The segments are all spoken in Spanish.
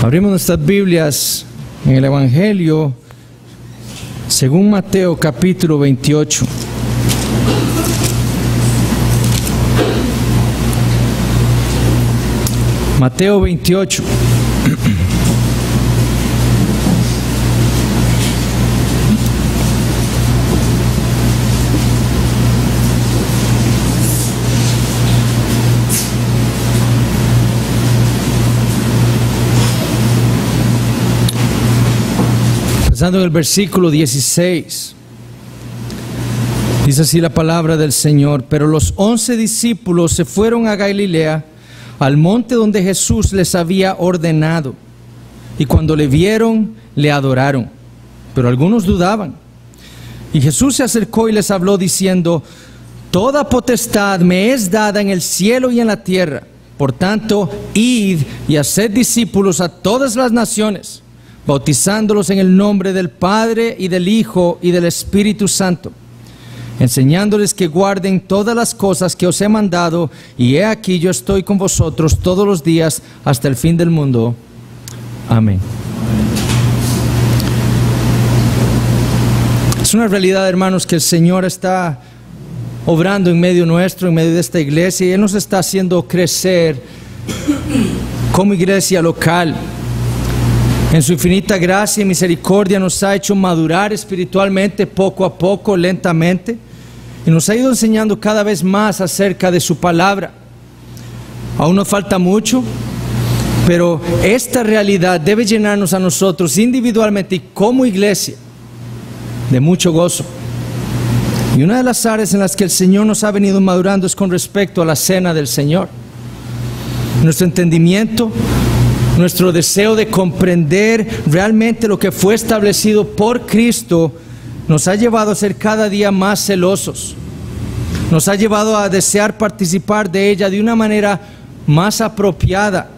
Abrimos nuestras Biblias en el Evangelio según Mateo capítulo 28. Mateo 28. Empezando en el versículo 16, dice así la palabra del Señor: pero los 11 discípulos se fueron a Galilea, al monte donde Jesús les había ordenado, y cuando le vieron, le adoraron, pero algunos dudaban. Y Jesús se acercó y les habló diciendo: toda potestad me es dada en el cielo y en la tierra. Por tanto, id y haced discípulos a todas las naciones, bautizándolos en el nombre del Padre y del Hijo y del Espíritu Santo, enseñándoles que guarden todas las cosas que os he mandado, y he aquí yo estoy con vosotros todos los días hasta el fin del mundo. Amén. Es una realidad, hermanos, que el Señor está obrando en medio nuestro, en medio de esta iglesia, y Él nos está haciendo crecer como iglesia local. En su infinita gracia y misericordia nos ha hecho madurar espiritualmente poco a poco, lentamente, y nos ha ido enseñando cada vez más acerca de su palabra. Aún nos falta mucho, pero esta realidad debe llenarnos a nosotros individualmente y como iglesia de mucho gozo. Y una de las áreas en las que el Señor nos ha venido madurando es con respecto a la cena del Señor. Nuestro entendimiento, nuestro deseo de comprender realmente lo que fue establecido por Cristo, nos ha llevado a ser cada día más celosos. Nos ha llevado a desear participar de ella de una manera más apropiada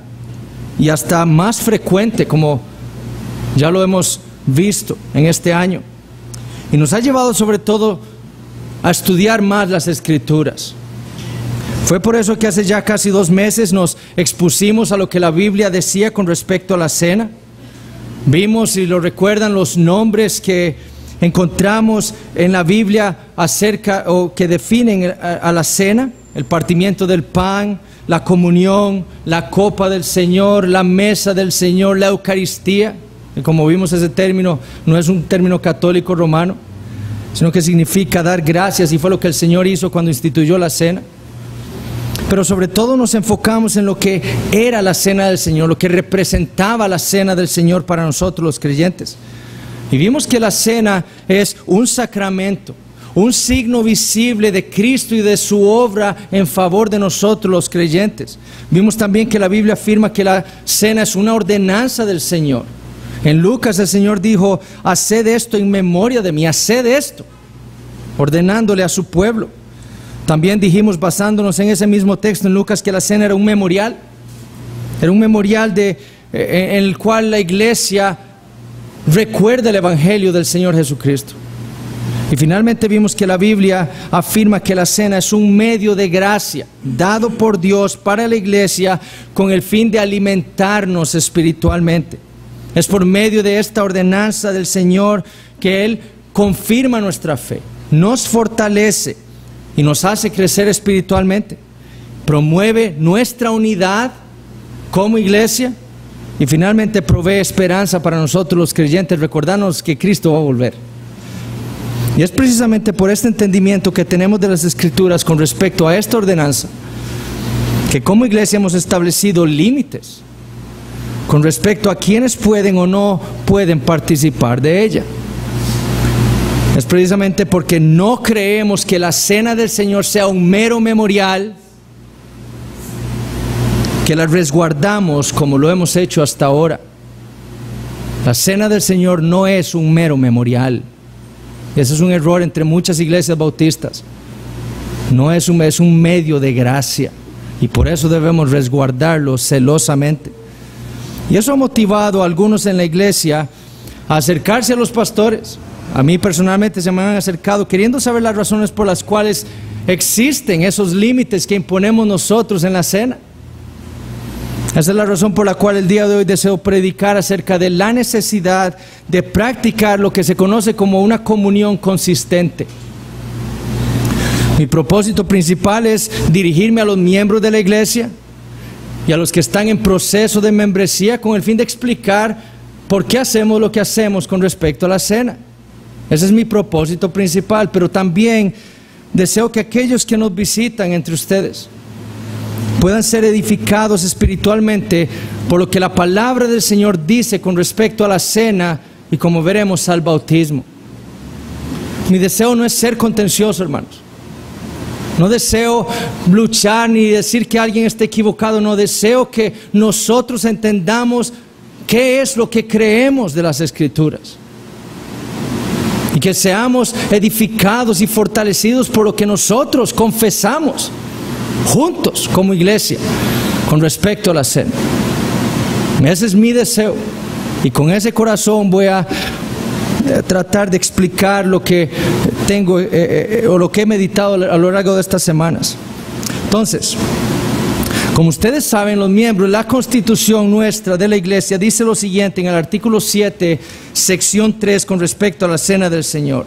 y hasta más frecuente, como ya lo hemos visto en este año. Y nos ha llevado sobre todo a estudiar más las Escrituras. Fue por eso que hace ya casi 2 meses nos expusimos a lo que la Biblia decía con respecto a la cena. Vimos, si lo recuerdan, los nombres que encontramos en la Biblia acerca o que definen a la cena: el partimiento del pan, la comunión, la copa del Señor, la mesa del Señor, la Eucaristía. Y como vimos, ese término no es un término católico romano, sino que significa dar gracias, y fue lo que el Señor hizo cuando instituyó la cena. Pero sobre todo nos enfocamos en lo que era la cena del Señor, lo que representaba la cena del Señor para nosotros los creyentes. Y vimos que la cena es un sacramento, un signo visible de Cristo y de su obra en favor de nosotros los creyentes. Vimos también que la Biblia afirma que la cena es una ordenanza del Señor. En Lucas el Señor dijo: haced esto en memoria de mí, haced esto, ordenándole a su pueblo. También dijimos, basándonos en ese mismo texto en Lucas, que la cena era un memorial. Era un memorial en el cual la iglesia recuerda el Evangelio del Señor Jesucristo. Y finalmente vimos que la Biblia afirma que la cena es un medio de gracia dado por Dios para la iglesia con el fin de alimentarnos espiritualmente. Es por medio de esta ordenanza del Señor que Él confirma nuestra fe, nos fortalece y nos hace crecer espiritualmente, promueve nuestra unidad como iglesia y finalmente provee esperanza para nosotros los creyentes, recordándonos que Cristo va a volver. Y es precisamente por este entendimiento que tenemos de las Escrituras con respecto a esta ordenanza que como iglesia hemos establecido límites con respecto a quienes pueden o no pueden participar de ella. Es precisamente porque no creemos que la cena del Señor sea un mero memorial que la resguardamos como lo hemos hecho hasta ahora. La cena del Señor no es un mero memorial. Ese es un error entre muchas iglesias bautistas. No es un medio de gracia, y por eso debemos resguardarlo celosamente. Y eso ha motivado a algunos en la iglesia a acercarse a los pastores. A mí personalmente se me han acercado queriendo saber las razones por las cuales existen esos límites que imponemos nosotros en la cena. Esa es la razón por la cual el día de hoy deseo predicar acerca de la necesidad de practicar lo que se conoce como una comunión consistente. Mi propósito principal es dirigirme a los miembros de la iglesia y a los que están en proceso de membresía con el fin de explicar por qué hacemos lo que hacemos con respecto a la cena. Ese es mi propósito principal, pero también deseo que aquellos que nos visitan entre ustedes puedan ser edificados espiritualmente por lo que la palabra del Señor dice con respecto a la cena y, como veremos, al bautismo. Mi deseo no es ser contencioso, hermanos. No deseo luchar ni decir que alguien esté equivocado. No, deseo que nosotros entendamos qué es lo que creemos de las Escrituras y que seamos edificados y fortalecidos por lo que nosotros confesamos juntos como iglesia con respecto a la cena. Ese es mi deseo, y con ese corazón voy a tratar de explicar lo que tengo o lo que he meditado a lo largo de estas semanas. Entonces, como ustedes saben, los miembros, la constitución nuestra de la iglesia dice lo siguiente en el artículo 7, sección 3, con respecto a la cena del Señor.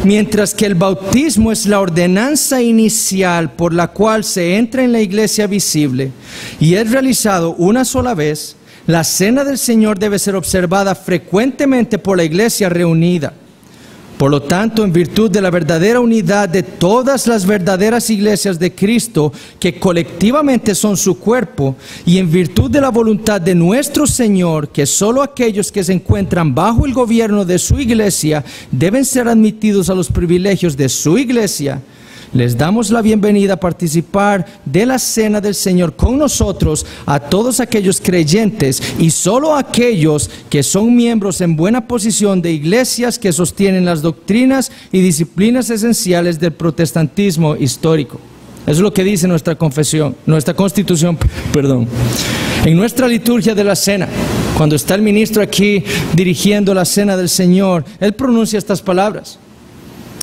Mientras que el bautismo es la ordenanza inicial por la cual se entra en la iglesia visible y es realizado una sola vez, la cena del Señor debe ser observada frecuentemente por la iglesia reunida. Por lo tanto, en virtud de la verdadera unidad de todas las verdaderas iglesias de Cristo, que colectivamente son su cuerpo, y en virtud de la voluntad de nuestro Señor, que solo aquellos que se encuentran bajo el gobierno de su iglesia deben ser admitidos a los privilegios de su iglesia, les damos la bienvenida a participar de la cena del Señor con nosotros a todos aquellos creyentes y solo a aquellos que son miembros en buena posición de iglesias que sostienen las doctrinas y disciplinas esenciales del protestantismo histórico. Eso es lo que dice nuestra constitución. En nuestra liturgia de la cena, cuando está el ministro aquí dirigiendo la cena del Señor, él pronuncia estas palabras.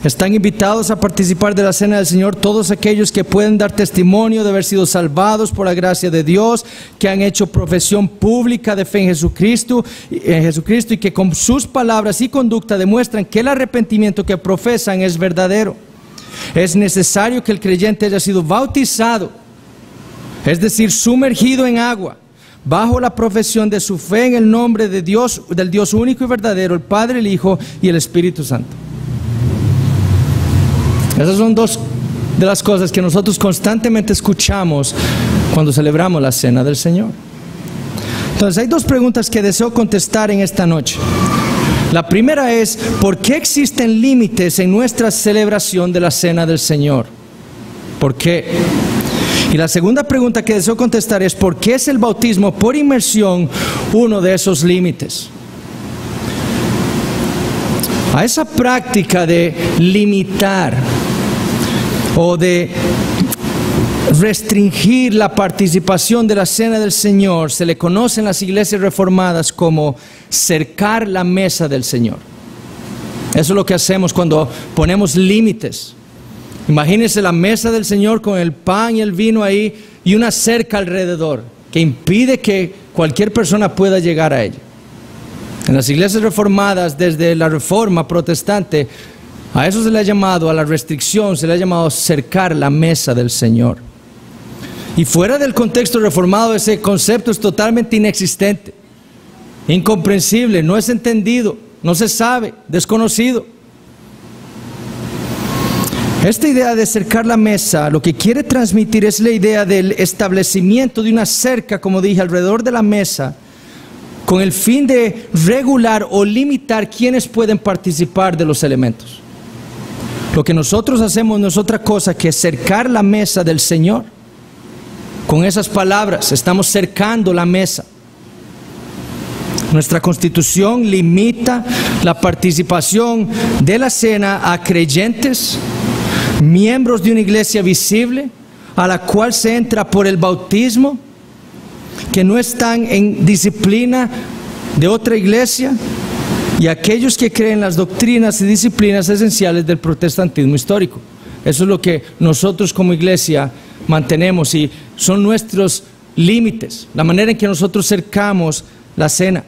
Están invitados a participar de la cena del Señor todos aquellos que pueden dar testimonio de haber sido salvados por la gracia de Dios, que han hecho profesión pública de fe en Jesucristo y que con sus palabras y conducta demuestran que el arrepentimiento que profesan es verdadero. Es necesario que el creyente haya sido bautizado, es decir, sumergido en agua, bajo la profesión de su fe en el nombre de Dios, del Dios único y verdadero, el Padre, el Hijo y el Espíritu Santo. Esas son dos de las cosas que nosotros constantemente escuchamos cuando celebramos la cena del Señor. Entonces, hay dos preguntas que deseo contestar en esta noche. La primera es, ¿por qué existen límites en nuestra celebración de la cena del Señor? ¿Por qué? Y la segunda pregunta que deseo contestar es, ¿por qué es el bautismo por inmersión uno de esos límites? A esa práctica de limitar o de restringir la participación de la cena del Señor se le conoce en las iglesias reformadas como cercar la mesa del Señor. Eso es lo que hacemos cuando ponemos límites. Imagínense la mesa del Señor con el pan y el vino ahí y una cerca alrededor que impide que cualquier persona pueda llegar a ella. En las iglesias reformadas, desde la reforma protestante, a eso se le ha llamado, a la restricción, se le ha llamado cercar la mesa del Señor. Y fuera del contexto reformado, ese concepto es totalmente inexistente, incomprensible, no es entendido, no se sabe, desconocido. Esta idea de cercar la mesa, lo que quiere transmitir es la idea del establecimiento de una cerca, como dije, alrededor de la mesa, con el fin de regular o limitar quienes pueden participar de los elementos. Lo que nosotros hacemos no es otra cosa que cercar la mesa del Señor. Con esas palabras estamos cercando la mesa. Nuestra constitución limita la participación de la cena a creyentes, miembros de una iglesia visible, a la cual se entra por el bautismo, que no están en disciplina de otra iglesia, y aquellos que creen las doctrinas y disciplinas esenciales del protestantismo histórico. Eso es lo que nosotros como iglesia mantenemos y son nuestros límites, la manera en que nosotros cercamos la cena.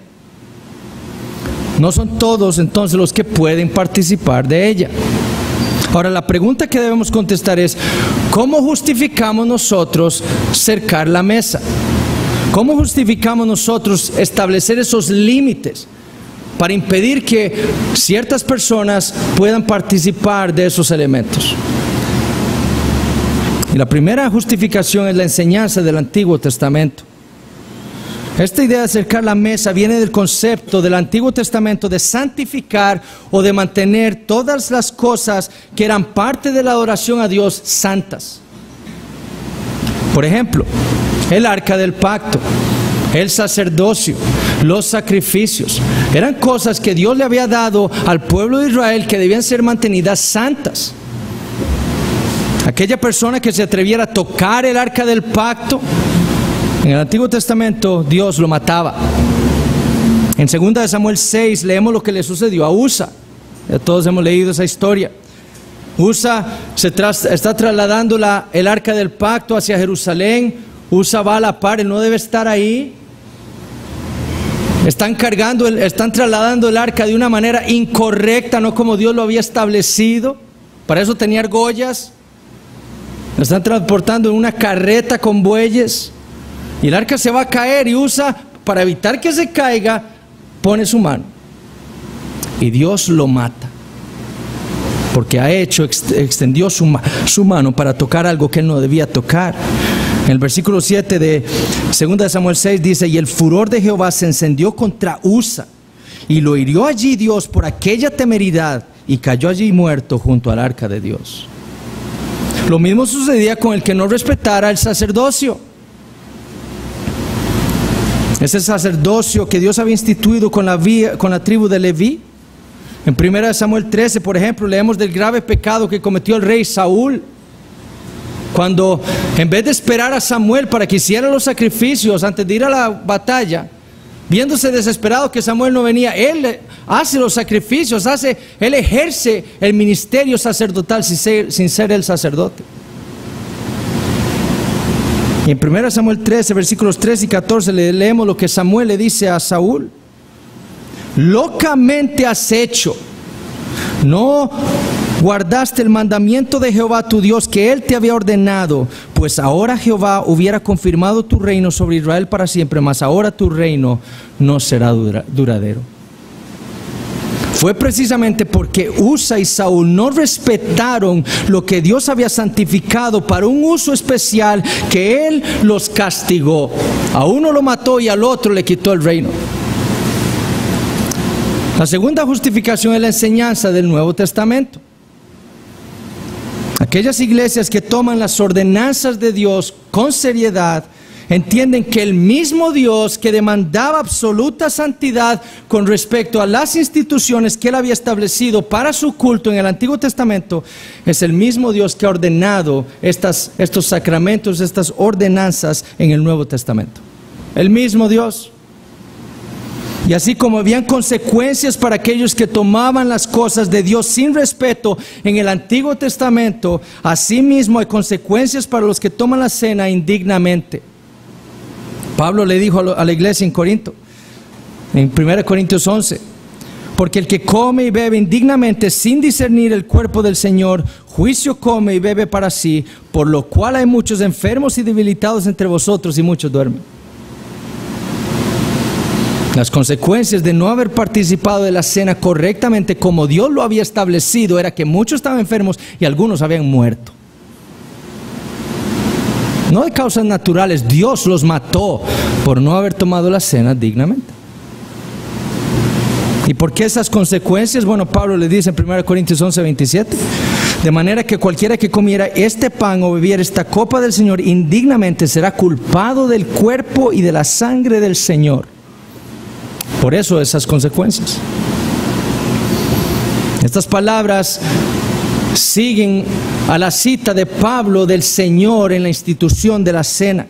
No son todos entonces los que pueden participar de ella. Ahora, la pregunta que debemos contestar es: ¿cómo justificamos nosotros cercar la mesa? ¿Cómo justificamos nosotros establecer esos límites para impedir que ciertas personas puedan participar de esos elementos? Y la primera justificación es la enseñanza del Antiguo Testamento. Esta idea de acercar la mesa viene del concepto del Antiguo Testamento de santificar o de mantener todas las cosas que eran parte de la adoración a Dios santas. Por ejemplo, el arca del pacto, el sacerdocio, los sacrificios, eran cosas que Dios le había dado al pueblo de Israel que debían ser mantenidas santas. Aquella persona que se atreviera a tocar el arca del pacto, en el Antiguo Testamento Dios lo mataba. En 2 Samuel 6 leemos lo que le sucedió a Usa. Ya todos hemos leído esa historia. Usa está trasladando el arca del pacto hacia Jerusalén. Usa va a la par, él no debe estar ahí. Están trasladando el arca de una manera incorrecta, no como Dios lo había establecido. Para eso tenía argollas. Lo están transportando en una carreta con bueyes. Y el arca se va a caer, y Usa, para evitar que se caiga, pone su mano. Y Dios lo mata. Porque extendió su mano para tocar algo que él no debía tocar. En el versículo 7 de 2 Samuel 6 dice: y el furor de Jehová se encendió contra Usa, y lo hirió allí Dios por aquella temeridad, y cayó allí muerto junto al arca de Dios. Lo mismo sucedía con el que no respetara el sacerdocio. Ese sacerdocio que Dios había instituido con la tribu de Leví. En 1 Samuel 13, por ejemplo, leemos del grave pecado que cometió el rey Saúl, cuando en vez de esperar a Samuel para que hiciera los sacrificios antes de ir a la batalla, viéndose desesperado que Samuel no venía, él hace los sacrificios, él ejerce el ministerio sacerdotal sin ser el sacerdote. Y en 1 Samuel 13, versículos 13 y 14 leemos lo que Samuel le dice a Saúl: locamente has hecho, no guardaste el mandamiento de Jehová tu Dios que él te había ordenado, pues ahora Jehová hubiera confirmado tu reino sobre Israel para siempre, mas ahora tu reino no será duradero. Fue precisamente porque Usa y Saúl no respetaron lo que Dios había santificado para un uso especial que él los castigó. A uno lo mató y al otro le quitó el reino. La segunda justificación es la enseñanza del Nuevo Testamento. Aquellas iglesias que toman las ordenanzas de Dios con seriedad entienden que el mismo Dios que demandaba absoluta santidad con respecto a las instituciones que él había establecido para su culto en el Antiguo Testamento es el mismo Dios que ha ordenado estos sacramentos, estas ordenanzas en el Nuevo Testamento. El mismo Dios. Y así como habían consecuencias para aquellos que tomaban las cosas de Dios sin respeto en el Antiguo Testamento, así mismo hay consecuencias para los que toman la cena indignamente. Pablo le dijo a la iglesia en Corinto, en 1 Corintios 11: porque el que come y bebe indignamente sin discernir el cuerpo del Señor, juicio come y bebe para sí, por lo cual hay muchos enfermos y debilitados entre vosotros y muchos duermen. Las consecuencias de no haber participado de la cena correctamente como Dios lo había establecido era que muchos estaban enfermos y algunos habían muerto. No de causas naturales, Dios los mató por no haber tomado la cena dignamente. ¿Y por qué esas consecuencias? Bueno, Pablo le dice en 1 Corintios 11, 27: de manera que cualquiera que comiera este pan o bebiera esta copa del Señor indignamente será culpado del cuerpo y de la sangre del Señor. Por eso esas consecuencias. Estas palabras siguen a la cita de Pablo del Señor en la institución de la cena.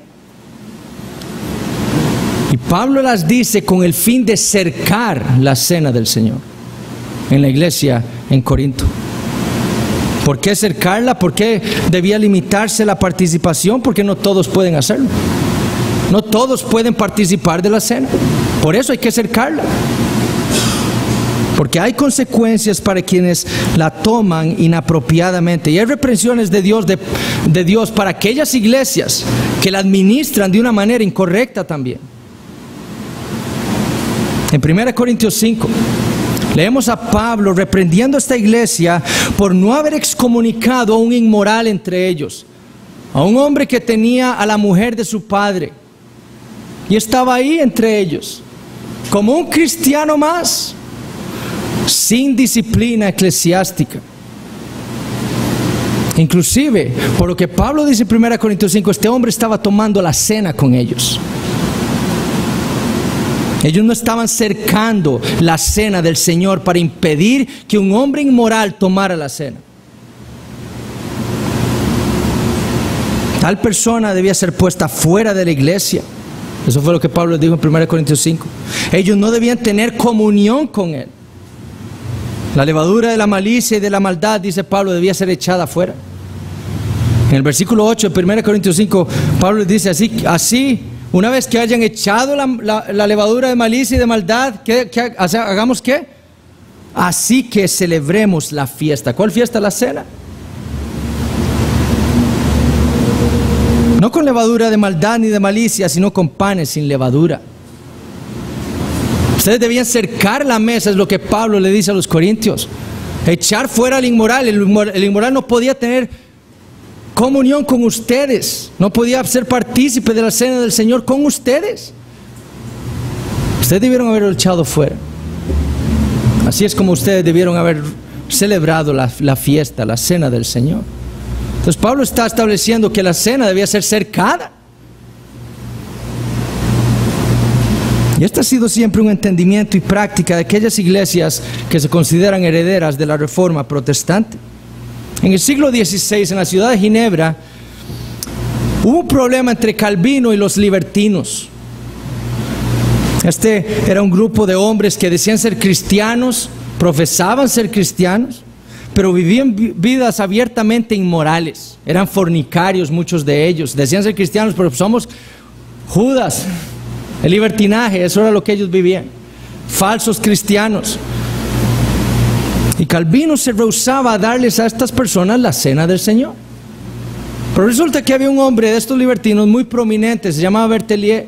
Y Pablo las dice con el fin de cercar la cena del Señor en la iglesia en Corinto. ¿Por qué cercarla? ¿Por qué debía limitarse la participación? Porque no todos pueden hacerlo. No todos pueden participar de la cena. Por eso hay que cercarla. Porque hay consecuencias para quienes la toman inapropiadamente. Y hay reprensiones de Dios para aquellas iglesias que la administran de una manera incorrecta también. En 1 Corintios 5, leemos a Pablo reprendiendo a esta iglesia por no haber excomunicado a un inmoral entre ellos, a un hombre que tenía a la mujer de su padre y estaba ahí entre ellos, como un cristiano más, sin disciplina eclesiástica. Inclusive, por lo que Pablo dice en 1 Corintios 5, este hombre estaba tomando la cena con ellos. Ellos no estaban cercando la cena del Señor para impedir que un hombre inmoral tomara la cena. Tal persona debía ser puesta fuera de la iglesia. Eso fue lo que Pablo dijo en 1 Corintios 5. Ellos no debían tener comunión con él. La levadura de la malicia y de la maldad, dice Pablo, debía ser echada afuera. En el versículo 8 de 1 Corintios 5, Pablo les dice así, una vez que hayan echado la levadura de malicia y de maldad, ¿hagamos qué? Así que celebremos la fiesta. ¿Cuál fiesta? La cena. No con levadura de maldad ni de malicia, sino con panes sin levadura. Ustedes debían cercar la mesa, es lo que Pablo le dice a los corintios. Echar fuera al inmoral. El inmoral no podía tener comunión con ustedes, no podía ser partícipe de la cena del Señor con ustedes. Ustedes debieron haberlo echado fuera. Así es como ustedes debieron haber celebrado la fiesta, la cena del Señor. Entonces Pablo está estableciendo que la cena debía ser cercada. Y este ha sido siempre un entendimiento y práctica de aquellas iglesias que se consideran herederas de la Reforma protestante. En el siglo XVI, en la ciudad de Ginebra, hubo un problema entre Calvino y los libertinos. Este era un grupo de hombres que decían ser cristianos, profesaban ser cristianos, pero vivían vidas abiertamente inmorales. Eran fornicarios muchos de ellos. Decían ser cristianos, pero somos Judas. El libertinaje, eso era lo que ellos vivían. Falsos cristianos. Y Calvino se rehusaba a darles a estas personas la cena del Señor. Pero resulta que había un hombre de estos libertinos muy prominente, se llamaba Berthelier.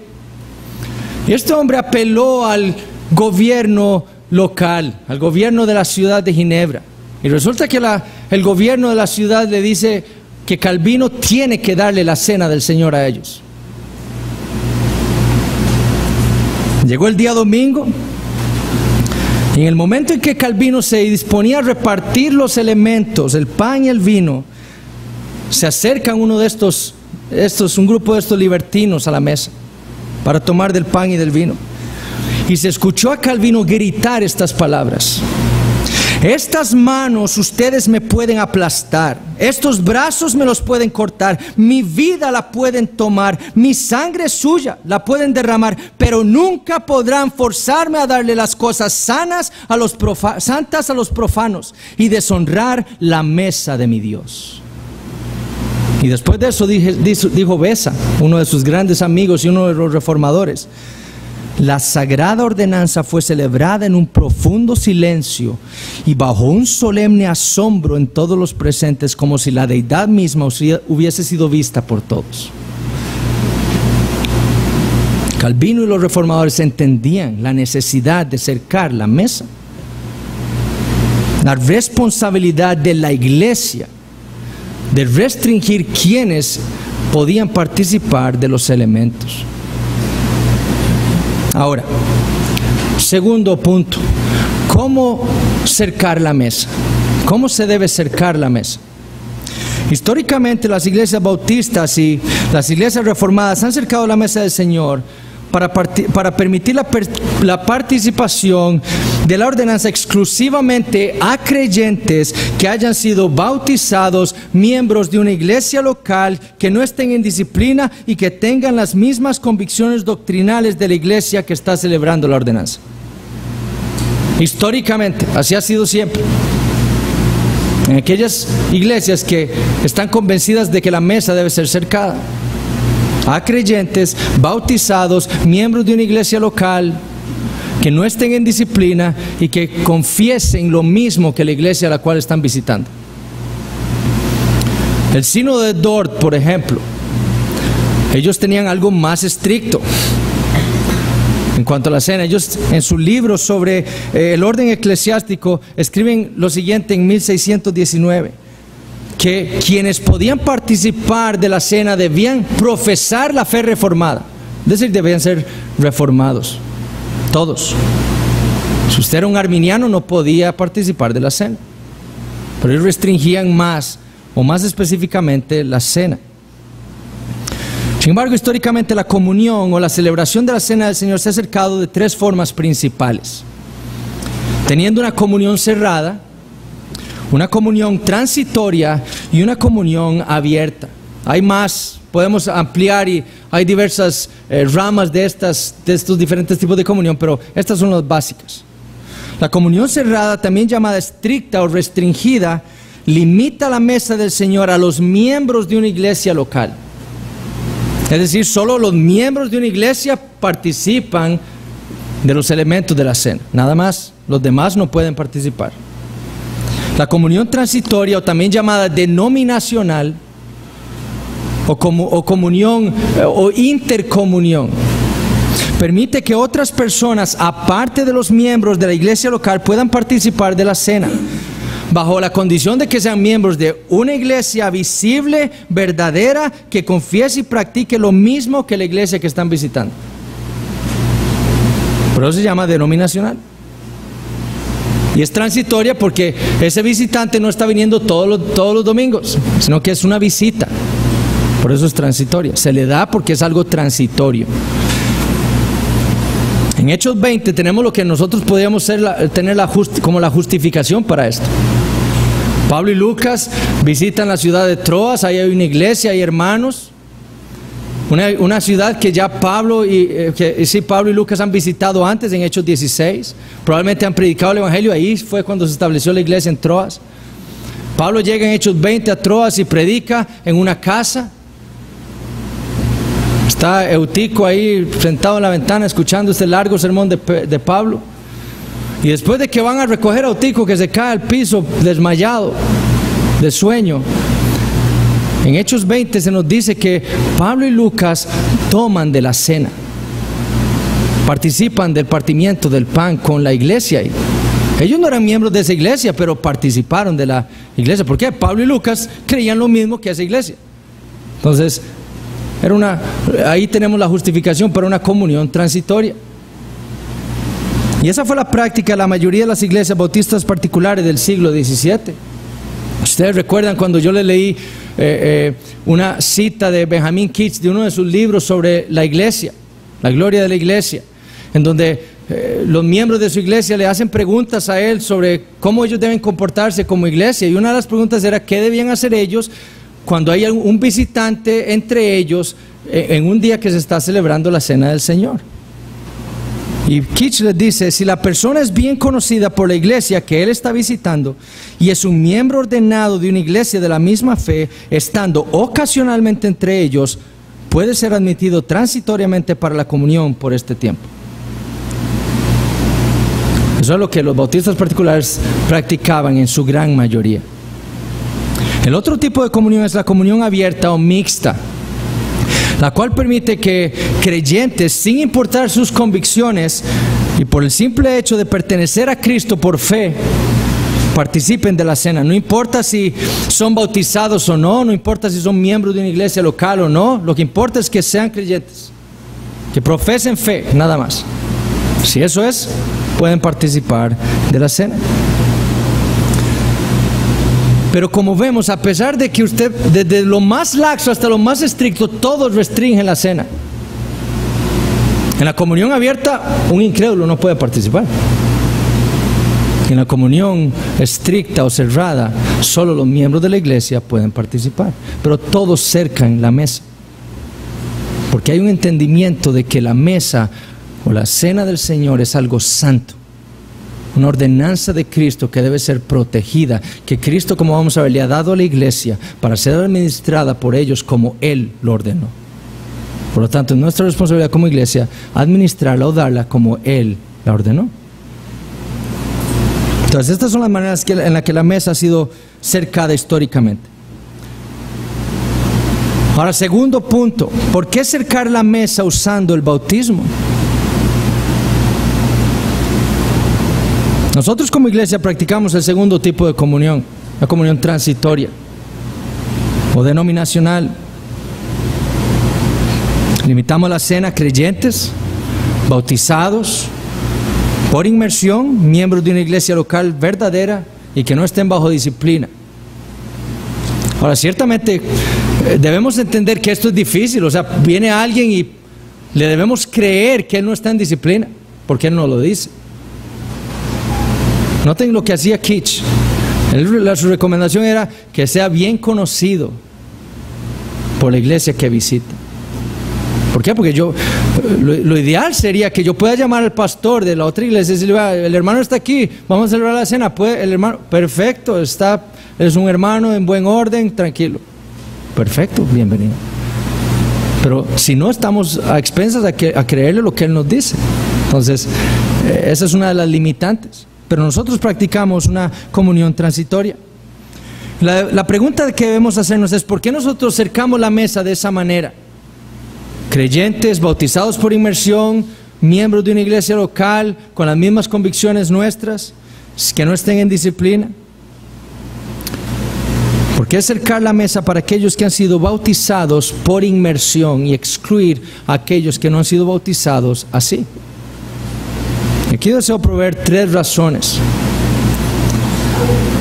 Y este hombre apeló al gobierno local, al gobierno de la ciudad de Ginebra. Y resulta que el gobierno de la ciudad le dice que Calvino tiene que darle la cena del Señor a ellos. Llegó el día domingo. Y en el momento en que Calvino se disponía a repartir los elementos, el pan y el vino, se acerca un grupo de estos libertinos a la mesa para tomar del pan y del vino. Y se escuchó a Calvino gritar estas palabras: estas manos ustedes me pueden aplastar, estos brazos me los pueden cortar, mi vida la pueden tomar, mi sangre suya la pueden derramar, pero nunca podrán forzarme a darle las cosas santas a los profanos y deshonrar la mesa de mi Dios. Y después de eso dijo Besa, uno de sus grandes amigos y uno de los reformadores: la sagrada ordenanza fue celebrada en un profundo silencio y bajo un solemne asombro en todos los presentes, como si la deidad misma hubiese sido vista por todos. Calvino y los reformadores entendían la necesidad de cercar la mesa, la responsabilidad de la iglesia de restringir quienes podían participar de los elementos. Ahora, segundo punto: ¿cómo cercar la mesa? ¿Cómo se debe cercar la mesa? Históricamente las iglesias bautistas y las iglesias reformadas han cercado la mesa del Señor para permitir la participación de la ordenanza exclusivamente a creyentes que hayan sido bautizados, miembros de una iglesia local, que no estén en disciplina y que tengan las mismas convicciones doctrinales de la iglesia que está celebrando la ordenanza. Históricamente, así ha sido siempre. En aquellas iglesias que están convencidas de que la mesa debe ser cercada. a creyentes, bautizados, miembros de una iglesia local, que no estén en disciplina y que confiesen lo mismo que la iglesia a la cual están visitando. El sínodo de Dort, por ejemplo, ellos tenían algo más estricto en cuanto a la cena. Ellos en su libro sobre el orden eclesiástico escriben lo siguiente en 1619, que quienes podían participar de la cena debían profesar la fe reformada, es decir, debían ser reformados, todos. Si usted era un arminiano no podía participar de la cena, pero ellos restringían más, o más específicamente, la cena. Sin embargo, históricamente la comunión o la celebración de la cena del Señor se ha acercado de tres formas principales: teniendo una comunión cerrada, una comunión transitoria y una comunión abierta. Hay más, podemos ampliar y hay diversas ramas de estos diferentes tipos de comunión, pero estas son las básicas. La comunión cerrada, también llamada estricta o restringida, limita la mesa del Señor a los miembros de una iglesia local. Es decir, solo los miembros de una iglesia participan de los elementos de la cena, nada más. Los demás no pueden participar. La comunión transitoria, o también llamada denominacional, o comunión o intercomunión, permite que otras personas, aparte de los miembros de la iglesia local, puedan participar de la cena, bajo la condición de que sean miembros de una iglesia visible, verdadera, que confiese y practique lo mismo que la iglesia que están visitando. Por eso se llama denominacional. Y es transitoria porque ese visitante no está viniendo todos los domingos, sino que es una visita. Por eso es transitoria. Se le da porque es algo transitorio. En Hechos 20 tenemos lo que nosotros podríamos tener como la justificación para esto. Pablo y Lucas visitan la ciudad de Troas. Ahí hay una iglesia, hay hermanos. Una ciudad que ya Pablo y Lucas han visitado antes, en Hechos 16. Probablemente han predicado el evangelio. Ahí fue cuando se estableció la iglesia en Troas. Pablo llega en Hechos 20 a Troas y predica en una casa. Está Eutico ahí sentado en la ventana escuchando este largo sermón de Pablo. Y después de que van a recoger a Eutico, que se cae al piso desmayado de sueño, en Hechos 20 se nos dice que Pablo y Lucas toman de la cena, participan del partimiento del pan con la iglesia. Ellos no eran miembros de esa iglesia, pero participaron de la iglesia. ¿Por qué? Pablo y Lucas creían lo mismo que esa iglesia. Entonces, ahí tenemos la justificación para una comunión transitoria. Y esa fue la práctica de la mayoría de las iglesias bautistas particulares del siglo XVII. Ustedes recuerdan cuando yo les leí una cita de Benjamin Keats, de uno de sus libros sobre la iglesia, la gloria de la iglesia, en donde los miembros de su iglesia le hacen preguntas a él sobre cómo ellos deben comportarse como iglesia. Y una de las preguntas era qué debían hacer ellos cuando hay un visitante entre ellos en un día que se está celebrando la cena del Señor. Y Keats les dice: si la persona es bien conocida por la iglesia que él está visitando y es un miembro ordenado de una iglesia de la misma fe, estando ocasionalmente entre ellos, puede ser admitido transitoriamente para la comunión por este tiempo. Eso es lo que los bautistas particulares practicaban en su gran mayoría. El otro tipo de comunión es la comunión abierta o mixta, la cual permite que creyentes, sin importar sus convicciones y por el simple hecho de pertenecer a Cristo por fe, participen de la cena. No importa si son bautizados o no, no importa si son miembros de una iglesia local o no, lo que importa es que sean creyentes, que profesen fe, nada más. Si eso es, pueden participar de la cena. Pero como vemos, a pesar de que usted, desde lo más laxo hasta lo más estricto, todos restringen la cena. En la comunión abierta, un incrédulo no puede participar. En la comunión estricta o cerrada, solo los miembros de la iglesia pueden participar. Pero todos cercan la mesa. Porque hay un entendimiento de que la mesa o la cena del Señor es algo santo. Una ordenanza de Cristo que debe ser protegida, que Cristo, como vamos a ver, le ha dado a la iglesia para ser administrada por ellos como Él lo ordenó. Por lo tanto, es nuestra responsabilidad como iglesia administrarla o darla como Él la ordenó. Entonces, estas son las maneras en las que la mesa ha sido cercada históricamente. Ahora, segundo punto, ¿por qué cercar la mesa usando el bautismo? Nosotros como iglesia practicamos el segundo tipo de comunión, la comunión transitoria o denominacional. Limitamos la cena a creyentes, bautizados, por inmersión, miembros de una iglesia local verdadera y que no estén bajo disciplina. Ahora, ciertamente debemos entender que esto es difícil, o sea, viene alguien y le debemos creer que él no está en disciplina, porque él no lo dice. Noten lo que hacía Kitch. Su recomendación era que sea bien conocido por la iglesia que visita. ¿Por qué? Porque lo ideal sería que yo pueda llamar al pastor de la otra iglesia y decirle: el hermano está aquí, vamos a celebrar la cena. ¿Puede el hermano? Perfecto, es un hermano en buen orden, tranquilo. Perfecto, bienvenido. Pero si no, estamos a expensas a creerle lo que él nos dice. Entonces, esa es una de las limitantes. Pero nosotros practicamos una comunión transitoria. La pregunta que debemos hacernos es: ¿por qué nosotros cercamos la mesa de esa manera? Creyentes, bautizados por inmersión, miembros de una iglesia local, con las mismas convicciones nuestras, que no estén en disciplina. ¿Por qué cercar la mesa para aquellos que han sido bautizados por inmersión y excluir a aquellos que no han sido bautizados así? Aquí deseo proveer 3 razones.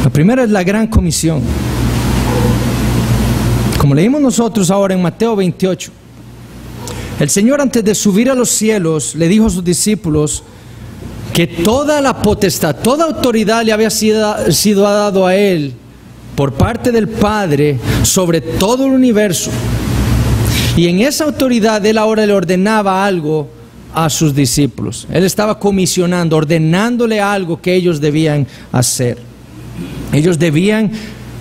La primera es la gran comisión. Como leímos nosotros ahora en Mateo 28, el Señor, antes de subir a los cielos, le dijo a sus discípulos que toda la potestad, toda autoridad le había sido dado a Él por parte del Padre sobre todo el universo. Y en esa autoridad Él ahora le ordenaba algo a sus discípulos. Él estaba comisionando, ordenándole algo que ellos debían hacer. Ellos debían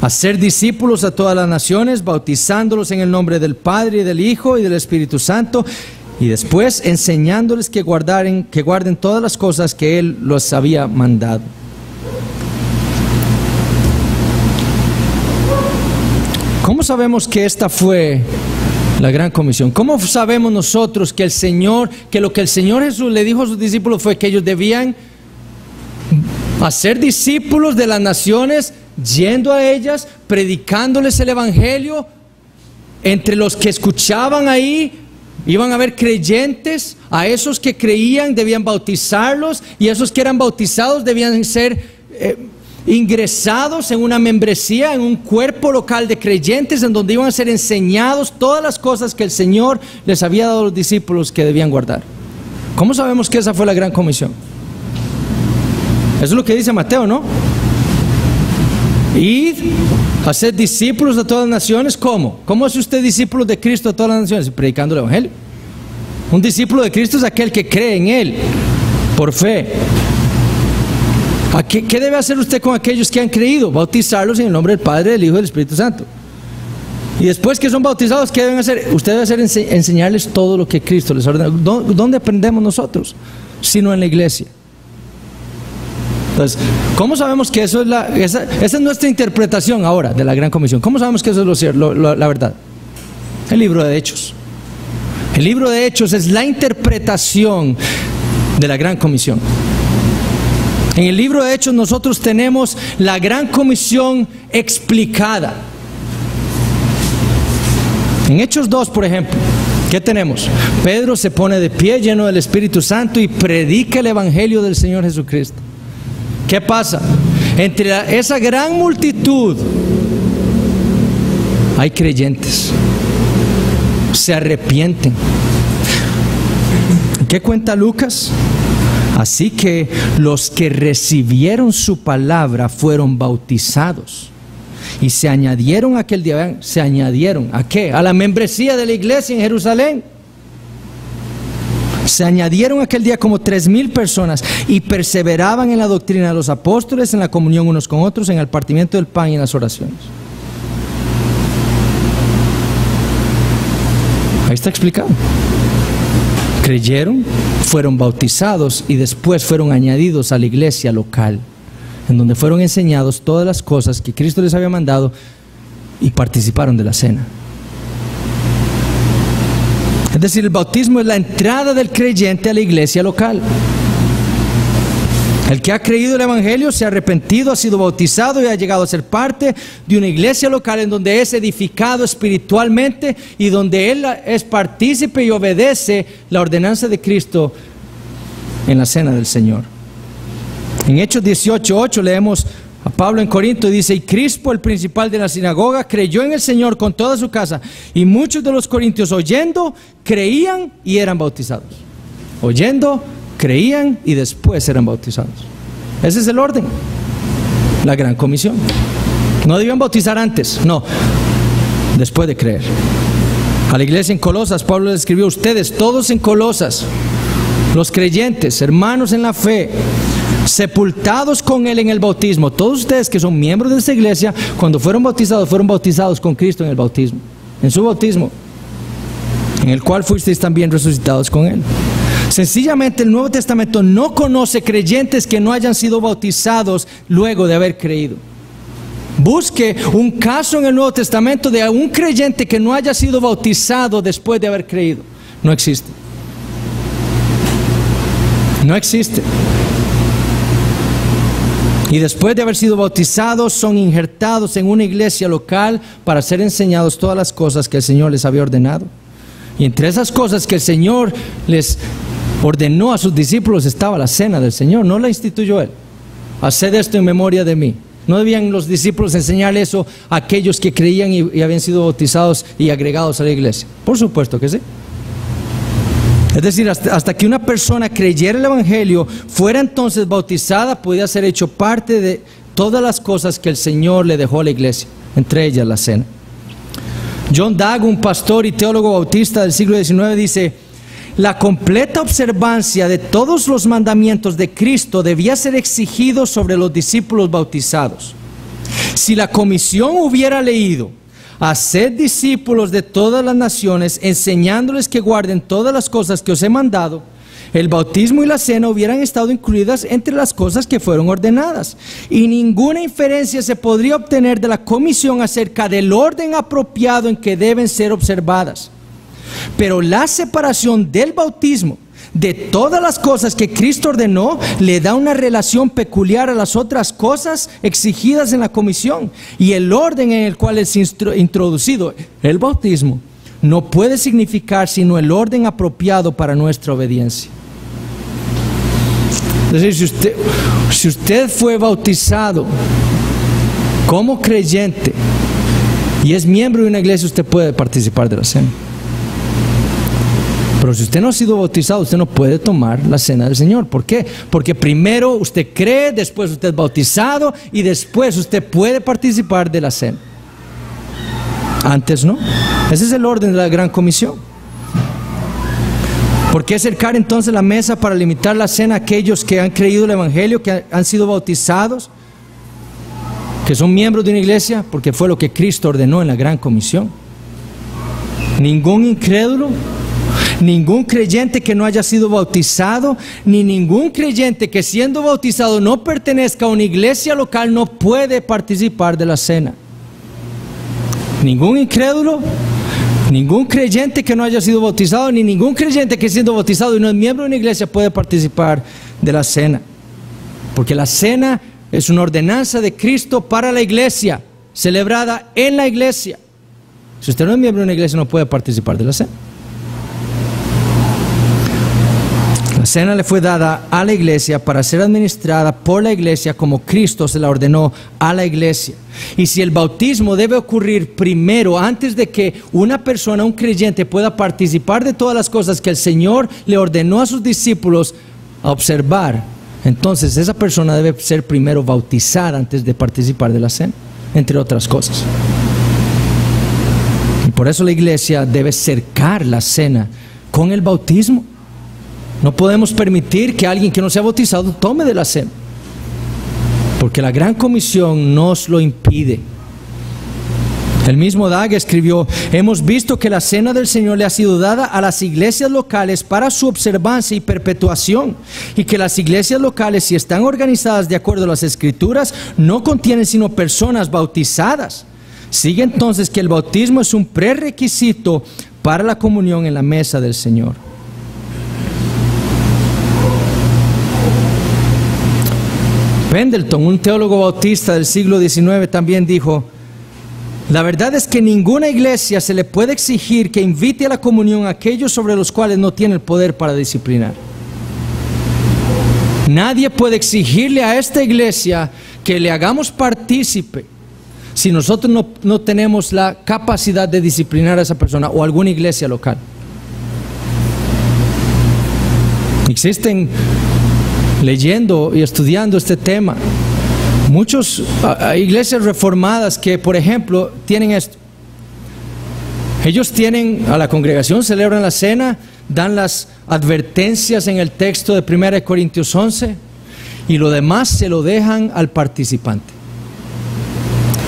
hacer discípulos a todas las naciones, bautizándolos en el nombre del Padre y del Hijo y del Espíritu Santo, y después enseñándoles que guarden todas las cosas que Él los había mandado. ¿Cómo sabemos que esta fue la gran comisión? ¿Cómo sabemos nosotros que lo que el Señor Jesús le dijo a sus discípulos fue que ellos debían hacer discípulos de las naciones, yendo a ellas, predicándoles el evangelio? Entre los que escuchaban ahí iban a haber creyentes. A esos que creían debían bautizarlos, y esos que eran bautizados debían ser ingresados en una membresía, en un cuerpo local de creyentes, en donde iban a ser enseñados todas las cosas que el Señor les había dado a los discípulos que debían guardar. ¿Cómo sabemos que esa fue la gran comisión? Eso es lo que dice Mateo, ¿no? Id, haced discípulos de todas las naciones. ¿Cómo? ¿Cómo hace usted discípulos de Cristo de todas las naciones? Predicando el evangelio. Un discípulo de Cristo es aquel que cree en Él por fe. ¿Qué debe hacer usted con aquellos que han creído? Bautizarlos en el nombre del Padre, del Hijo y del Espíritu Santo. Y después que son bautizados, ¿qué deben hacer? Usted debe hacer enseñarles todo lo que Cristo les ordena. ¿Dónde aprendemos nosotros? Sino en la iglesia. Entonces, ¿cómo sabemos que eso es esa es nuestra interpretación ahora de la gran comisión? ¿Cómo sabemos que eso es la verdad? El libro de Hechos. El libro de Hechos es la interpretación de la gran comisión. En el libro de Hechos nosotros tenemos la gran comisión explicada. En Hechos 2, por ejemplo, ¿qué tenemos? Pedro se pone de pie lleno del Espíritu Santo y predica el evangelio del Señor Jesucristo. ¿Qué pasa? Entre esa gran multitud hay creyentes. Se arrepienten. ¿Qué cuenta Lucas? Así que los que recibieron su palabra fueron bautizados y se añadieron aquel día. ¿Se añadieron a qué? A la membresía de la iglesia en Jerusalén. Se añadieron aquel día como 3,000 personas y perseveraban en la doctrina de los apóstoles, en la comunión unos con otros, en el partimiento del pan y en las oraciones. Ahí Está explicado. Creyeron, fueron bautizados y después fueron añadidos a la iglesia local, en donde fueron enseñados todas las cosas que Cristo les había mandado y participaron de la cena. Es decir, el bautismo es la entrada del creyente a la iglesia local. El que ha creído el Evangelio, se ha arrepentido, ha sido bautizado y ha llegado a ser parte de una iglesia local en donde es edificado espiritualmente y donde él es partícipe y obedece la ordenanza de Cristo en la cena del Señor. En Hechos 18:8 leemos a Pablo en Corinto y dice: y Crispo, el principal de la sinagoga, creyó en el Señor con toda su casa, y muchos de los corintios oyendo, creían y eran bautizados. Oyendo, creían y después eran bautizados. Ese es el orden. La gran comisión. No debían bautizar antes, no, después de creer. A la iglesia en Colosas, Pablo le escribió: ustedes todos en Colosas, los creyentes, hermanos en la fe, sepultados con Él en el bautismo. Todos ustedes que son miembros de esta iglesia, cuando fueron bautizados con Cristo en el bautismo, en su bautismo, en el cual fuisteis también resucitados con Él. Sencillamente el Nuevo Testamento no conoce creyentes que no hayan sido bautizados luego de haber creído. Busque un caso en el Nuevo Testamento de un creyente que no haya sido bautizado después de haber creído. No existe. No existe. Y después de haber sido bautizados, son injertados en una iglesia local para ser enseñados todas las cosas que el Señor les había ordenado. Y entre esas cosas que el Señor les ordenó a sus discípulos estaba la cena del Señor. No la instituyó Él. Haced esto en memoria de mí. ¿No debían los discípulos enseñar eso a aquellos que creían y habían sido bautizados y agregados a la iglesia? Por supuesto que sí. Es decir, hasta que una persona creyera el Evangelio, fuera entonces bautizada, podía ser hecho parte de todas las cosas que el Señor le dejó a la iglesia, entre ellas la cena. John Dagg, un pastor y teólogo bautista del siglo XIX, dice: la completa observancia de todos los mandamientos de Cristo debía ser exigido sobre los discípulos bautizados. Si la comisión hubiera leído: haced discípulos de todas las naciones, enseñándoles que guarden todas las cosas que os he mandado, el bautismo y la cena hubieran estado incluidas entre las cosas que fueron ordenadas, y ninguna inferencia se podría obtener de la comisión acerca del orden apropiado en que deben ser observadas. Pero la separación del bautismo de todas las cosas que Cristo ordenó le da una relación peculiar a las otras cosas exigidas en la comisión, y el orden en el cual es introducido el bautismo no puede significar sino el orden apropiado para nuestra obediencia. Es decir, si usted fue bautizado como creyente y es miembro de una iglesia, usted puede participar de la cena. Pero si usted no ha sido bautizado, usted no puede tomar la cena del Señor. ¿Por qué? Porque primero usted cree, después usted es bautizado y después usted puede participar de la cena. Antes no. Ese es el orden de la gran comisión. ¿Por qué acercar entonces la mesa para limitar la cena a aquellos que han creído el Evangelio, que han sido bautizados, que son miembros de una iglesia? Porque fue lo que Cristo ordenó en la gran comisión. Ningún incrédulo, ningún creyente que no haya sido bautizado, ni ningún creyente que siendo bautizado no pertenezca a una iglesia local no puede participar de la cena. Ningún incrédulo, ningún creyente que no haya sido bautizado, ni ningún creyente que siendo bautizado y no es miembro de una iglesia puede participar de la cena. Porque la cena es una ordenanza de Cristo para la iglesia, celebrada en la iglesia. Si usted no es miembro de una iglesia, no puede participar de la cena. La cena le fue dada a la iglesia para ser administrada por la iglesia como Cristo se la ordenó a la iglesia. Y si el bautismo debe ocurrir primero, antes de que una persona, un creyente, pueda participar de todas las cosas que el Señor le ordenó a sus discípulos a observar, entonces esa persona debe ser primero bautizada antes de participar de la cena, entre otras cosas. Y por eso la iglesia debe cercar la cena con el bautismo. No podemos permitir que alguien que no sea bautizado tome de la cena, porque la gran comisión nos lo impide. El mismo Dag escribió: hemos visto que la cena del Señor le ha sido dada a las iglesias locales para su observancia y perpetuación, y que las iglesias locales, si están organizadas de acuerdo a las Escrituras, no contienen sino personas bautizadas. Sigue entonces que el bautismo es un prerequisito para la comunión en la mesa del Señor. Pendleton, un teólogo bautista del siglo XIX, también dijo: la verdad es que ninguna iglesia se le puede exigir que invite a la comunión a aquellos sobre los cuales no tiene el poder para disciplinar. Nadie puede exigirle a esta iglesia que le hagamos partícipe si nosotros no tenemos la capacidad de disciplinar a esa persona, o alguna iglesia local. Existen, leyendo y estudiando este tema, muchas iglesias reformadas que, por ejemplo, tienen esto. Ellos tienen a la congregación, celebran la cena, dan las advertencias en el texto de 1 Corintios 11, y lo demás se lo dejan al participante.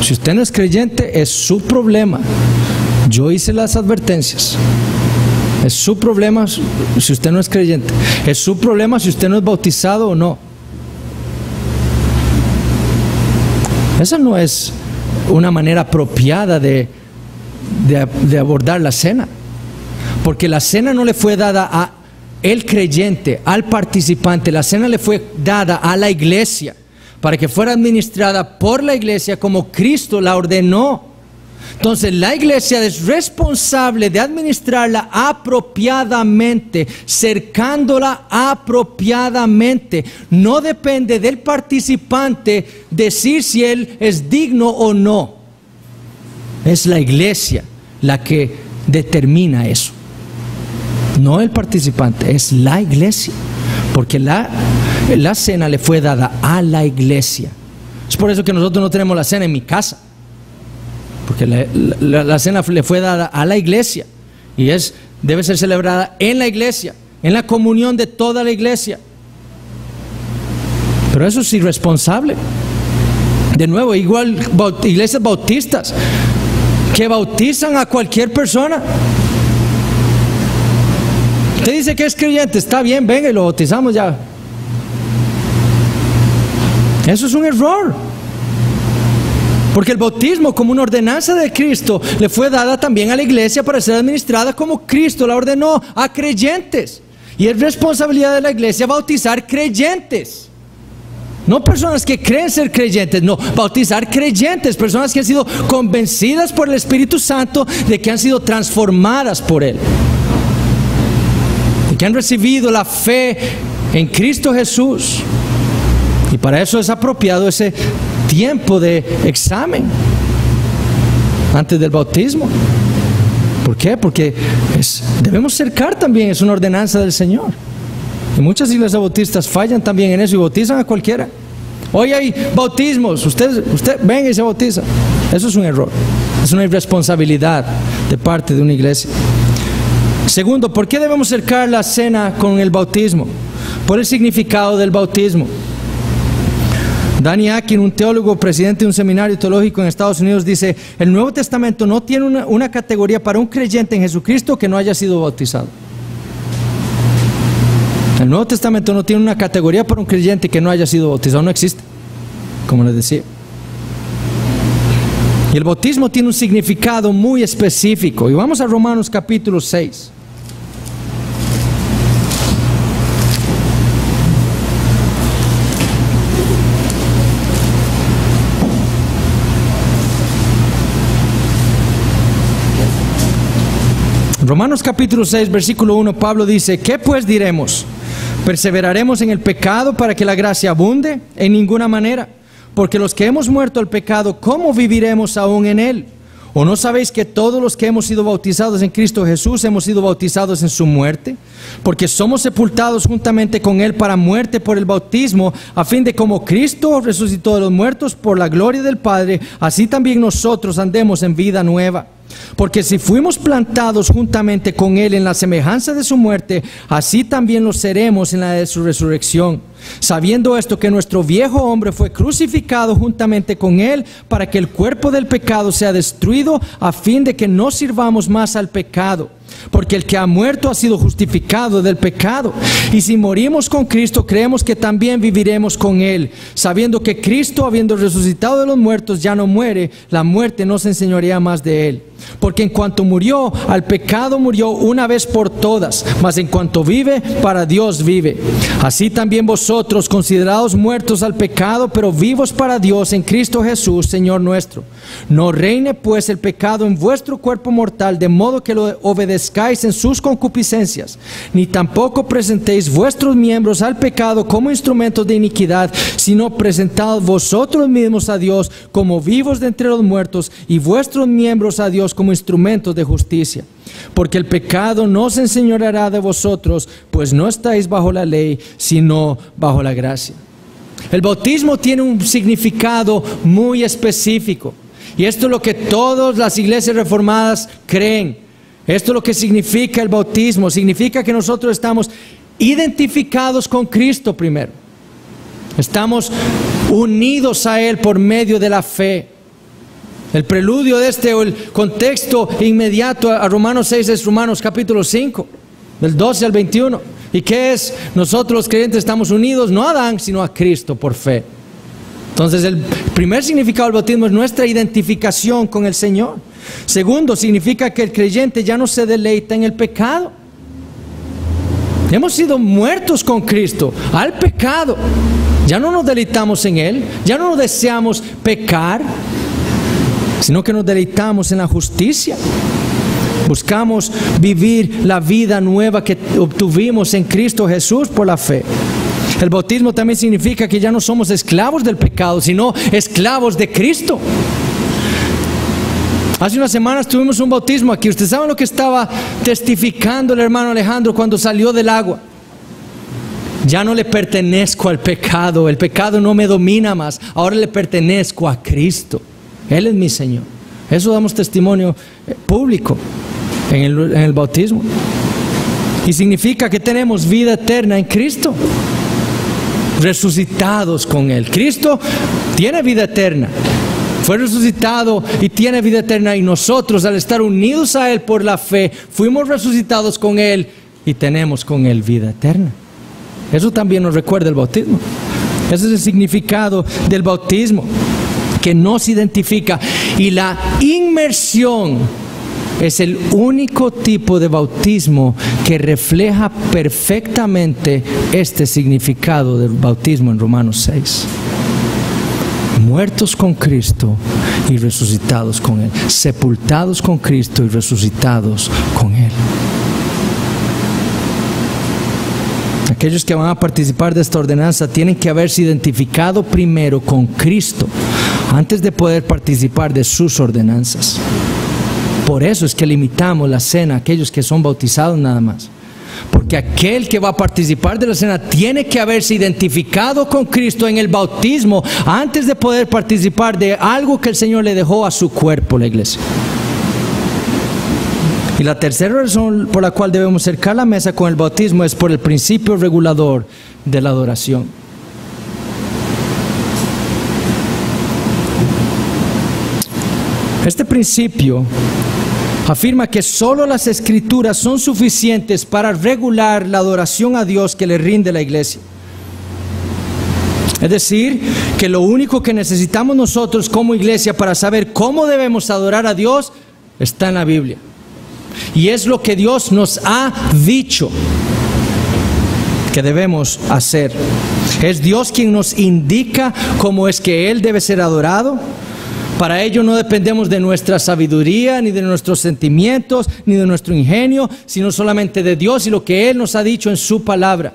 Si usted no es creyente, es su problema. Yo hice las advertencias. Es su problema si usted no es creyente. Es su problema si usted no es bautizado o no. Esa no es una manera apropiada de abordar la cena, porque la cena no le fue dada a el creyente, al participante. La cena le fue dada a la iglesia para que fuera administrada por la iglesia como Cristo la ordenó. Entonces la iglesia es responsable de administrarla apropiadamente, cercándola apropiadamente. No depende del participante decir si él es digno o no. Es la iglesia la que determina eso, no el participante, es la iglesia, porque la cena le fue dada a la iglesia. Es por eso que nosotros no tenemos la cena en mi casa, porque la cena le fue dada a la iglesia y debe ser celebrada en la iglesia, en la comunión de toda la iglesia. Pero eso es irresponsable. De nuevo, igual iglesias bautistas que bautizan a cualquier persona. Usted dice que es creyente, está bien, venga y lo bautizamos ya. Eso es un error. Porque el bautismo, como una ordenanza de Cristo, le fue dada también a la iglesia para ser administrada como Cristo la ordenó a creyentes. Y es responsabilidad de la iglesia bautizar creyentes. No personas que creen ser creyentes, no, bautizar creyentes, personas que han sido convencidas por el Espíritu Santo de que han sido transformadas por Él, de que han recibido la fe en Cristo Jesús. Y para eso es apropiado ese tiempo de examen antes del bautismo. ¿Por qué? Porque debemos cercar también, es una ordenanza del Señor. Y muchas iglesias bautistas fallan también en eso y bautizan a cualquiera. Hoy hay bautismos, usted venga y se bautiza. Eso es un error, es una irresponsabilidad de parte de una iglesia. Segundo, ¿por qué debemos cercar la cena con el bautismo? Por el significado del bautismo. Danny Akin, un teólogo, presidente de un seminario teológico en Estados Unidos, dice: el Nuevo Testamento no tiene una categoría para un creyente en Jesucristo que no haya sido bautizado. El Nuevo Testamento no tiene una categoría para un creyente que no haya sido bautizado, no existe, como les decía. Y el bautismo tiene un significado muy específico. Y vamos a Romanos capítulo 6. Romanos capítulo 6, versículo 1, Pablo dice: ¿qué pues diremos? ¿Perseveraremos en el pecado para que la gracia abunde? En ninguna manera. Porque los que hemos muerto al pecado, ¿cómo viviremos aún en él? ¿O no sabéis que todos los que hemos sido bautizados en Cristo Jesús hemos sido bautizados en su muerte? Porque somos sepultados juntamente con él para muerte por el bautismo, a fin de como Cristo resucitó de los muertos por la gloria del Padre, así también nosotros andemos en vida nueva. Porque si fuimos plantados juntamente con Él en la semejanza de su muerte, así también lo seremos en la de su resurrección. Sabiendo esto, que nuestro viejo hombre fue crucificado juntamente con Él, para que el cuerpo del pecado sea destruido, a fin de que no sirvamos más al pecado. Porque el que ha muerto ha sido justificado del pecado. Y si morimos con Cristo, creemos que también viviremos con Él, sabiendo que Cristo, habiendo resucitado de los muertos, ya no muere. La muerte no se enseñorea más de Él. Porque en cuanto murió, al pecado murió una vez por todas, mas en cuanto vive, para Dios vive. Así también vosotros, considerados muertos al pecado, pero vivos para Dios en Cristo Jesús, Señor nuestro. No reine pues el pecado en vuestro cuerpo mortal, de modo que lo obedezcáis en sus concupiscencias, ni tampoco presentéis vuestros miembros al pecado como instrumentos de iniquidad, sino presentaos vosotros mismos a Dios como vivos de entre los muertos, y vuestros miembros a Dios como instrumentos de justicia. Porque el pecado no se enseñoreará de vosotros, pues no estáis bajo la ley, sino bajo la gracia. El bautismo tiene un significado muy específico, y esto es lo que todas las iglesias reformadas creen. Esto es lo que significa el bautismo. Significa que nosotros estamos identificados con Cristo primero. Estamos unidos a Él por medio de la fe. El preludio de este, o el contexto inmediato a Romanos 6 es Romanos capítulo 5, del 12 al 21. ¿Y qué es? Nosotros los creyentes estamos unidos no a Adán, sino a Cristo por fe. Entonces el primer significado del bautismo es nuestra identificación con el Señor. Segundo, significa que el creyente ya no se deleita en el pecado. Hemos sido muertos con Cristo al pecado. Ya no nos deleitamos en Él, ya no nos deseamos pecar, sino que nos deleitamos en la justicia. Buscamos vivir la vida nueva que obtuvimos en Cristo Jesús por la fe. El bautismo también significa que ya no somos esclavos del pecado, sino esclavos de Cristo. Hace unas semanas tuvimos un bautismo aquí. ¿Ustedes saben lo que estaba testificando el hermano Alejandro cuando salió del agua? Ya no le pertenezco al pecado, el pecado no me domina más, ahora le pertenezco a Cristo. Él es mi Señor. Eso damos testimonio público en el bautismo. Y significa que tenemos vida eterna en Cristo, resucitados con Él. Cristo tiene vida eterna, fue resucitado y tiene vida eterna, y nosotros, al estar unidos a Él por la fe, fuimos resucitados con Él y tenemos con Él vida eterna. Eso también nos recuerda el bautismo. Ese es el significado del bautismo que nos identifica. Y la inmersión es el único tipo de bautismo que refleja perfectamente este significado del bautismo en Romanos 6. Muertos con Cristo y resucitados con Él. Sepultados con Cristo y resucitados con Él. Aquellos que van a participar de esta ordenanza tienen que haberse identificado primero con Cristo antes de poder participar de sus ordenanzas. Por eso es que limitamos la cena a aquellos que son bautizados nada más. Porque aquel que va a participar de la cena tiene que haberse identificado con Cristo en el bautismo antes de poder participar de algo que el Señor le dejó a su cuerpo, la iglesia. Y la tercera razón por la cual debemos cercar la mesa con el bautismo es por el principio regulador de la adoración. Este principio afirma que solo las Escrituras son suficientes para regular la adoración a Dios que le rinde la iglesia. Es decir, que lo único que necesitamos nosotros como iglesia para saber cómo debemos adorar a Dios está en la Biblia. Y es lo que Dios nos ha dicho que debemos hacer. Es Dios quien nos indica cómo es que Él debe ser adorado. Para ello no dependemos de nuestra sabiduría, ni de nuestros sentimientos, ni de nuestro ingenio, sino solamente de Dios y lo que Él nos ha dicho en su palabra.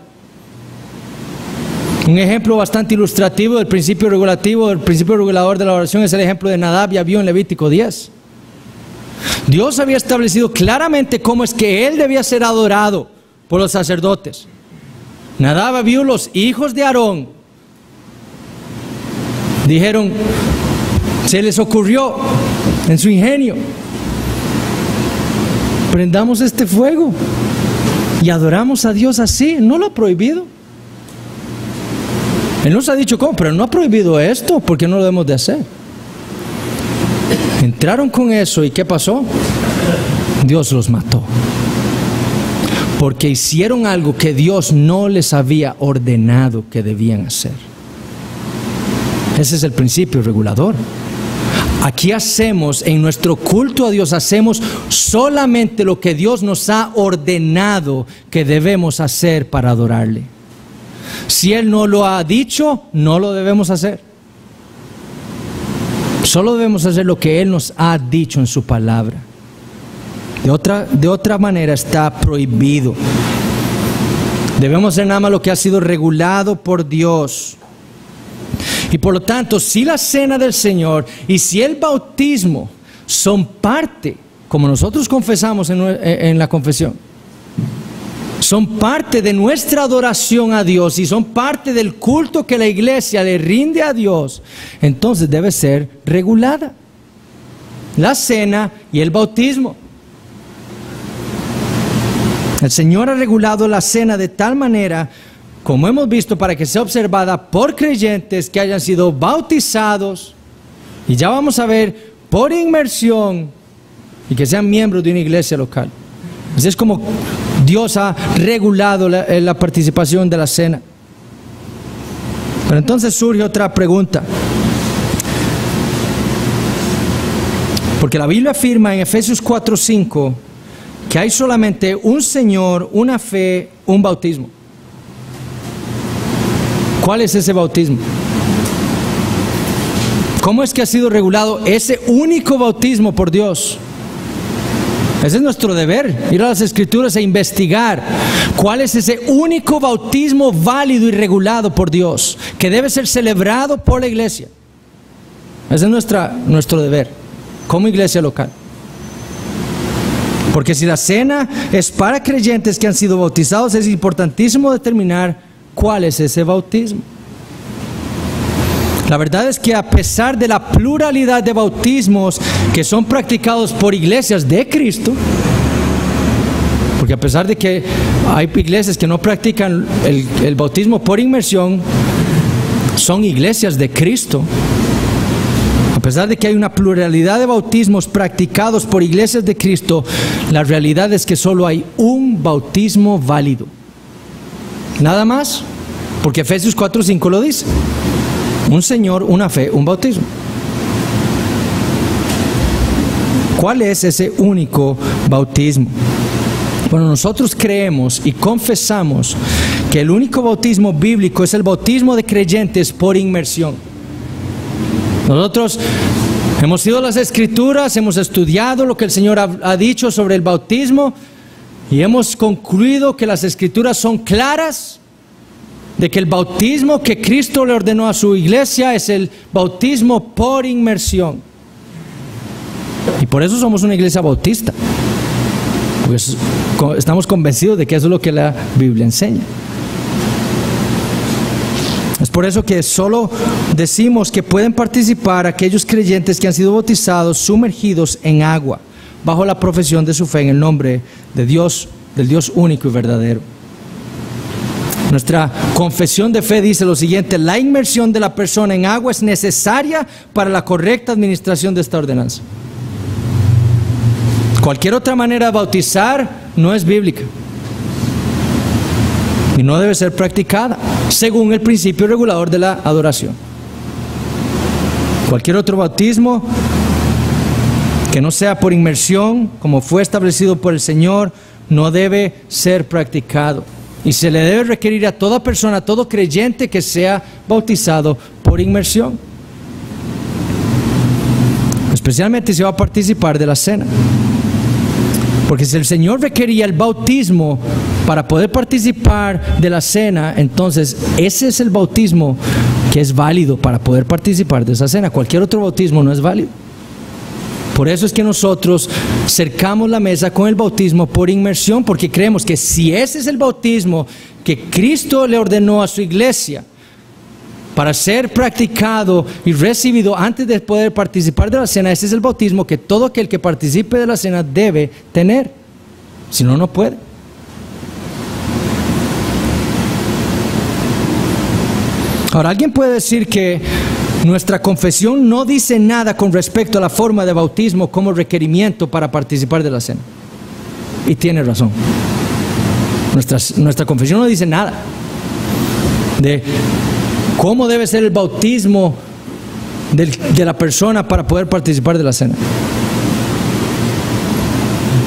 Un ejemplo bastante ilustrativo del principio regulativo, del principio regulador de la oración, es el ejemplo de Nadab y Abiú en Levítico 10. Dios había establecido claramente cómo es que Él debía ser adorado por los sacerdotes. Nadab y Abiú, los hijos de Aarón, dijeron, se les ocurrió en su ingenio prendamos este fuego y adoramos a Dios así. No lo ha prohibido. Él nos ha dicho cómo, pero no ha prohibido esto, porque no lo debemos de hacer. Entraron con eso, ¿y qué pasó? Dios los mató. Porque hicieron algo que Dios no les había ordenado que debían hacer. Ese es el principio regulador. Aquí hacemos, en nuestro culto a Dios, hacemos solamente lo que Dios nos ha ordenado que debemos hacer para adorarle. Si Él no lo ha dicho, no lo debemos hacer. Solo debemos hacer lo que Él nos ha dicho en su palabra. De otra manera está prohibido. Debemos hacer nada más lo que ha sido regulado por Dios. Y por lo tanto, si la cena del Señor y si el bautismo son parte, como nosotros confesamos en la confesión, son parte de nuestra adoración a Dios y son parte del culto que la iglesia le rinde a Dios, entonces debe ser regulada la cena y el bautismo. El Señor ha regulado la cena de tal manera, como hemos visto, para que sea observada por creyentes que hayan sido bautizados, y ya vamos a ver, por inmersión, y que sean miembros de una iglesia local. Así es como Dios ha regulado la participación de la cena. Pero entonces surge otra pregunta. Porque la Biblia afirma en Efesios 4:5 que hay solamente un Señor, una fe, un bautismo. ¿Cuál es ese bautismo? ¿Cómo es que ha sido regulado ese único bautismo por Dios? Ese es nuestro deber, ir a las Escrituras e investigar cuál es ese único bautismo válido y regulado por Dios, que debe ser celebrado por la iglesia. Ese es nuestro deber, como iglesia local. Porque si la cena es para creyentes que han sido bautizados, es importantísimo determinar cuál es ese bautismo. La verdad es que a pesar de la pluralidad de bautismos que son practicados por iglesias de Cristo, porque a pesar de que hay iglesias que no practican el bautismo por inmersión, son iglesias de Cristo. A pesar de que hay una pluralidad de bautismos practicados por iglesias de Cristo, la realidad es que solo hay un bautismo válido. Nada más, porque Efesios 4:5 lo dice. Un Señor, una fe, un bautismo. ¿Cuál es ese único bautismo? Bueno, nosotros creemos y confesamos que el único bautismo bíblico es el bautismo de creyentes por inmersión. Nosotros hemos ido a las Escrituras, hemos estudiado lo que el Señor ha dicho sobre el bautismo y hemos concluido que las Escrituras son claras de que el bautismo que Cristo le ordenó a su iglesia es el bautismo por inmersión. Y por eso somos una iglesia bautista, pues estamos convencidos de que eso es lo que la Biblia enseña. Es por eso que solo decimos que pueden participar aquellos creyentes que han sido bautizados, sumergidos en agua, bajo la profesión de su fe en el nombre de Dios, del Dios único y verdadero. Nuestra confesión de fe dice lo siguiente: la inmersión de la persona en agua es necesaria para la correcta administración de esta ordenanza. Cualquier otra manera de bautizar no es bíblica y no debe ser practicada según el principio regulador de la adoración. Cualquier otro bautismo que no sea por inmersión, como fue establecido por el Señor, no debe ser practicado. Y se le debe requerir a toda persona, a todo creyente que sea bautizado por inmersión. Especialmente si va a participar de la cena. Porque si el Señor requería el bautismo para poder participar de la cena, entonces ese es el bautismo que es válido para poder participar de esa cena. Cualquier otro bautismo no es válido. Por eso es que nosotros cercamos la mesa con el bautismo por inmersión, porque creemos que si ese es el bautismo que Cristo le ordenó a su iglesia para ser practicado y recibido antes de poder participar de la cena, ese es el bautismo que todo aquel que participe de la cena debe tener. Si no, no puede. Ahora, alguien puede decir que nuestra confesión no dice nada con respecto a la forma de bautismo como requerimiento para participar de la cena. Y tiene razón. Nuestra confesión no dice nada de cómo debe ser el bautismo de la persona para poder participar de la cena.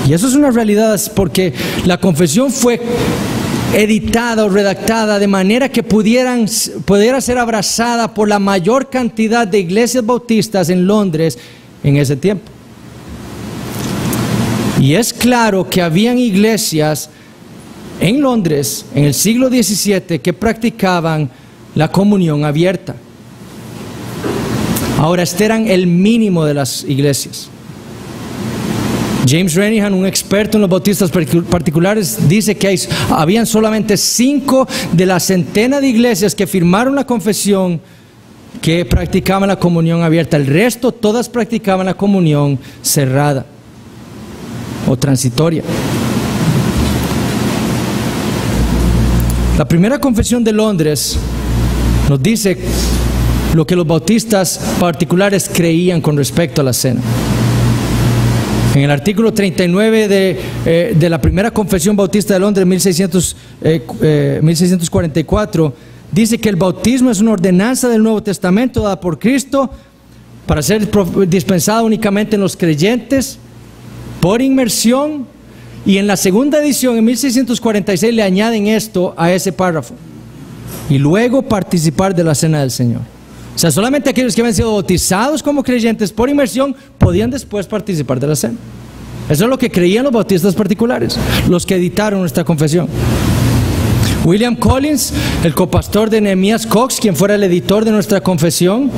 Y eso es una realidad porque la confesión fue editada o redactada de manera que pudiera ser abrazada por la mayor cantidad de iglesias bautistas en Londres en ese tiempo. Y es claro que habían iglesias en Londres en el siglo XVII que practicaban la comunión abierta. Ahora, este era el mínimo de las iglesias. James Renihan, un experto en los bautistas particulares, dice que habían solamente 5 de la centena de iglesias que firmaron la confesión que practicaban la comunión abierta. El resto, todas practicaban la comunión cerrada o transitoria. La primera confesión de Londres nos dice lo que los bautistas particulares creían con respecto a la cena. En el artículo 39 de la primera confesión bautista de Londres, 1644, dice que el bautismo es una ordenanza del Nuevo Testamento dada por Cristo para ser dispensada únicamente en los creyentes por inmersión, y en la segunda edición, en 1646, le añaden esto a ese párrafo: y luego participar de la cena del Señor. O sea, solamente aquellos que habían sido bautizados como creyentes por inmersión podían después participar de la cena. Eso es lo que creían los bautistas particulares, los que editaron nuestra confesión. William Collins, el copastor de Nehemías Cox, quien fuera el editor de nuestra confesión,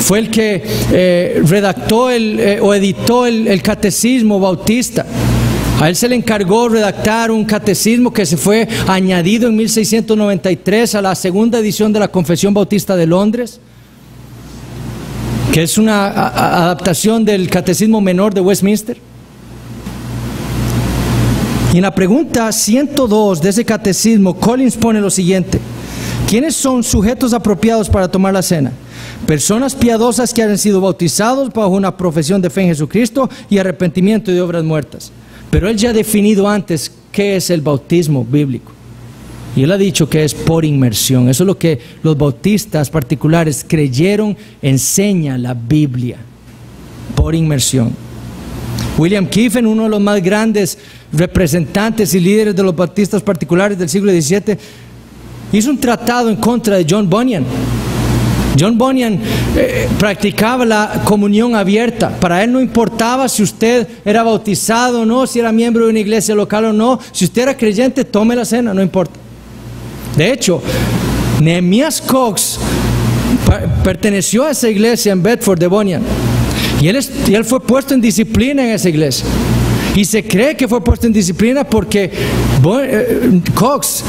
fue el que redactó o editó el catecismo bautista. A él se le encargó redactar un catecismo que se fue añadido en 1693 a la segunda edición de la Confesión Bautista de Londres, que es una adaptación del Catecismo Menor de Westminster. Y en la pregunta 102 de ese catecismo, Collins pone lo siguiente: ¿quiénes son sujetos apropiados para tomar la cena? Personas piadosas que han sido bautizados bajo una profesión de fe en Jesucristo y arrepentimiento de obras muertas. Pero él ya ha definido antes qué es el bautismo bíblico. Y él ha dicho que es por inmersión. Eso es lo que los bautistas particulares creyeron, enseña la Biblia. Por inmersión. William Kiffen, uno de los más grandes representantes y líderes de los bautistas particulares del siglo XVII, hizo un tratado en contra de John Bunyan. John Bunyan practicaba la comunión abierta. Para él no importaba si usted era bautizado o no, si era miembro de una iglesia local o no. Si usted era creyente, tome la cena, no importa. De hecho, Nehemías Cox perteneció a esa iglesia en Bedford de Bunyan. Y él fue puesto en disciplina en esa iglesia. Y se cree que fue puesto en disciplina porque Cox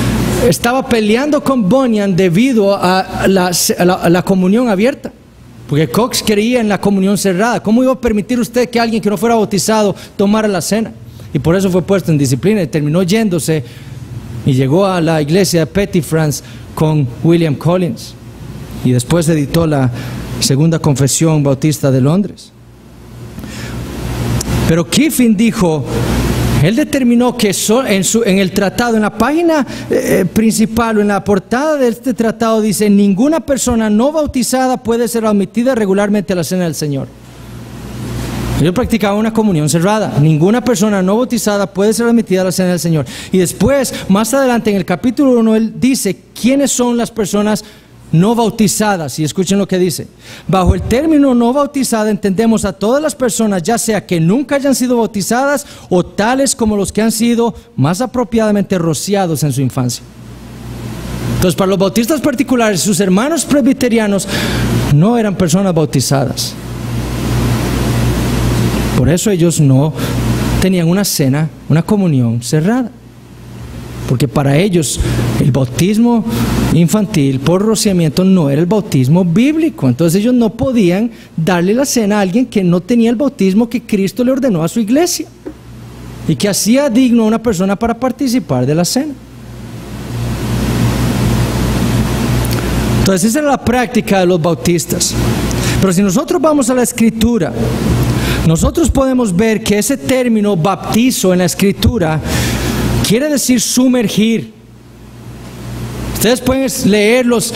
estaba peleando con Bunyan debido a la comunión abierta. Porque Cox creía en la comunión cerrada. ¿Cómo iba a permitir usted que alguien que no fuera bautizado tomara la cena? Y por eso fue puesto en disciplina y terminó yéndose y llegó a la iglesia de Petty France con William Collins. Y después editó la segunda confesión bautista de Londres. Pero Kiffin dijo, él determinó que en el tratado, en la página principal o en la portada de este tratado dice: ninguna persona no bautizada puede ser admitida regularmente a la cena del Señor. Ellos practicaban una comunión cerrada. Ninguna persona no bautizada puede ser admitida a la cena del Señor. Y después, más adelante en el capítulo 1, él dice quiénes son las personas no bautizadas, y escuchen lo que dice: bajo el término no bautizada entendemos a todas las personas, ya sea que nunca hayan sido bautizadas o tales como los que han sido más apropiadamente rociados en su infancia. Entonces, para los bautistas particulares, sus hermanos presbiterianos no eran personas bautizadas. Por eso ellos no tenían una cena, una comunión cerrada. Porque para ellos el bautismo infantil por rociamiento no era el bautismo bíblico. Entonces ellos no podían darle la cena a alguien que no tenía el bautismo que Cristo le ordenó a su iglesia. y que hacía digno a una persona para participar de la cena. Entonces esa era la práctica de los bautistas. Pero si nosotros vamos a la Escritura, nosotros podemos ver que ese término bautizo en la Escritura quiere decir sumergir. Ustedes pueden leer los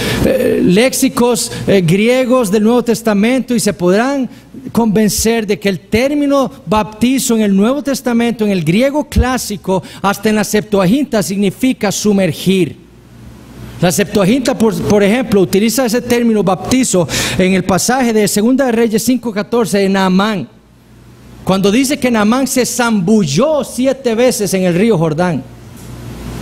léxicos griegos del Nuevo Testamento y se podrán convencer de que el término bautizo en el Nuevo Testamento, en el griego clásico, hasta en la Septuaginta, significa sumergir. La Septuaginta, por ejemplo, utiliza ese término bautizo en el pasaje de 2 de Reyes 5:14 de Naamán, cuando dice que Naamán se zambulló 7 veces en el río Jordán.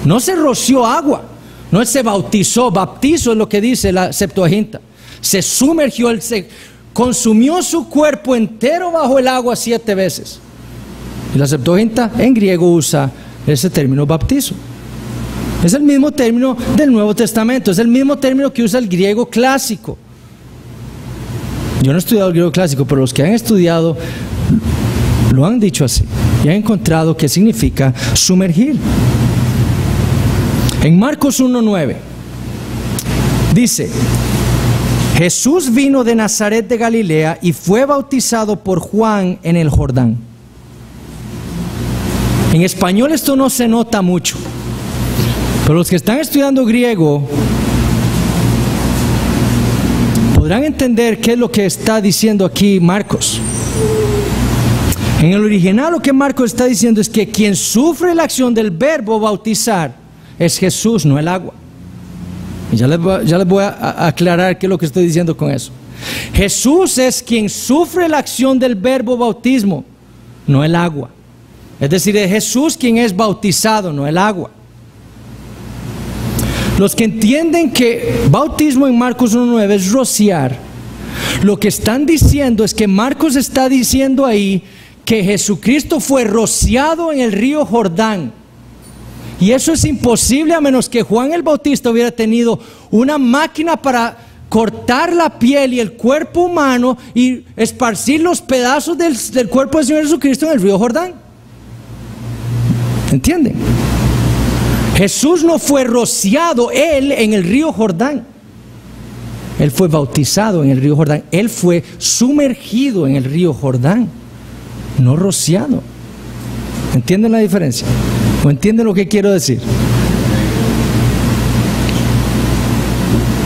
No se roció agua, no se bautizó. Bautizo es lo que dice la Septuaginta. Se sumergió, él se consumió su cuerpo entero bajo el agua 7 veces. Y la Septuaginta en griego usa ese término bautizo. Es el mismo término del Nuevo Testamento, es el mismo término que usa el griego clásico. Yo no he estudiado el griego clásico, pero los que han estudiado lo han dicho así y han encontrado que significa sumergir. En Marcos 1:9 dice: Jesús vino de Nazaret de Galilea y fue bautizado por Juan en el Jordán. En español esto no se nota mucho, pero los que están estudiando griego podrán entender qué es lo que está diciendo aquí Marcos. En el original lo que Marcos está diciendo es que quien sufre la acción del verbo bautizar es Jesús, no el agua. Y ya les voy a aclarar qué es lo que estoy diciendo con eso. Jesús es quien sufre la acción del verbo bautismo, no el agua. Es decir, es Jesús quien es bautizado, no el agua. Los que entienden que bautismo en Marcos 1:9 es rociar, lo que están diciendo es que Marcos está diciendo ahí que Jesucristo fue rociado en el río Jordán. Y eso es imposible a menos que Juan el Bautista hubiera tenido una máquina para cortar la piel y el cuerpo humano y esparcir los pedazos del cuerpo del Señor Jesucristo en el río Jordán. ¿Entienden? Jesús no fue rociado él en el río Jordán. Él fue bautizado en el río Jordán. Él fue sumergido en el río Jordán, no rociado. ¿Entienden la diferencia? ¿O entienden lo que quiero decir?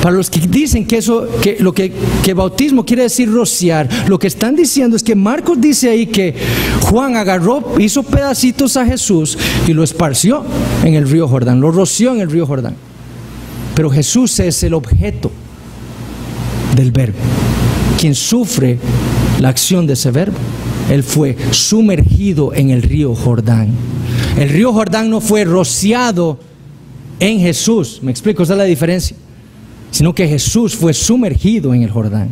Para los que dicen que bautismo quiere decir rociar, lo que están diciendo es que Marcos dice ahí que Juan agarró, hizo pedacitos a Jesús y lo esparció en el río Jordán, lo roció en el río Jordán. Pero Jesús es el objeto del verbo, quien sufre la acción de ese verbo. Él fue sumergido en el río Jordán. El río Jordán no fue rociado en Jesús, me explico, esa es la diferencia, sino que Jesús fue sumergido en el Jordán.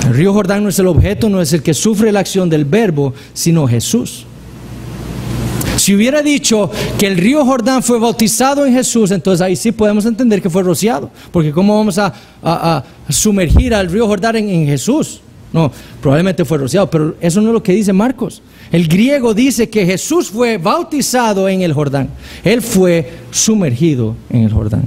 El río Jordán no es el objeto, no es el que sufre la acción del verbo, sino Jesús. Si hubiera dicho que el río Jordán fue bautizado en Jesús, entonces ahí sí podemos entender que fue rociado, porque ¿cómo vamos a sumergir al río Jordán en Jesús? No, probablemente fue rociado, pero eso no es lo que dice Marcos. El griego dice que Jesús fue bautizado en el Jordán. Él fue sumergido en el Jordán.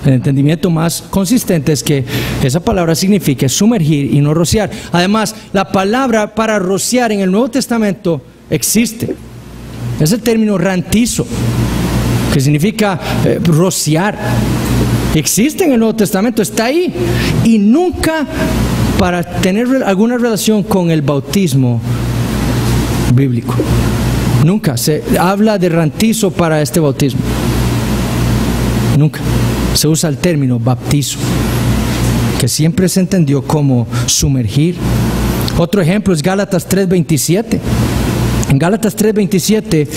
El entendimiento más consistente es que esa palabra significa sumergir y no rociar. Además, la palabra para rociar en el Nuevo Testamento existe. Es el término rantizo, que significa rociar. Existe en el Nuevo Testamento, está ahí. Y nunca para tener alguna relación con el bautismo bíblico. Nunca se habla de rantizo para este bautismo. Nunca. Se usa el término bautizo, que siempre se entendió como sumergir. Otro ejemplo es Gálatas 3:27. En Gálatas 3:27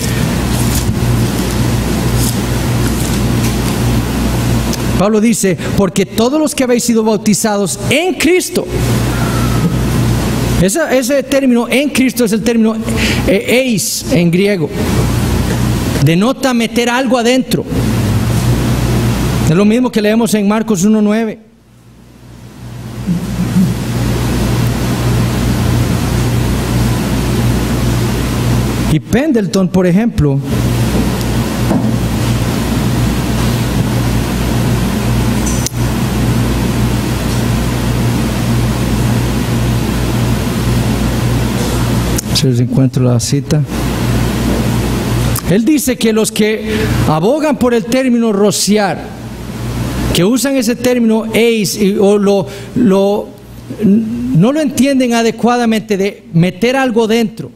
Pablo dice: porque todos los que habéis sido bautizados en Cristo. Ese término en Cristo es el término eis en griego. Denota meter algo adentro. Es lo mismo que leemos en Marcos 1:9. Y Pendleton, por ejemplo, si encuentro la cita, él dice que los que abogan por el término rociar, que usan ese término o no lo entienden adecuadamente, de meter algo dentro.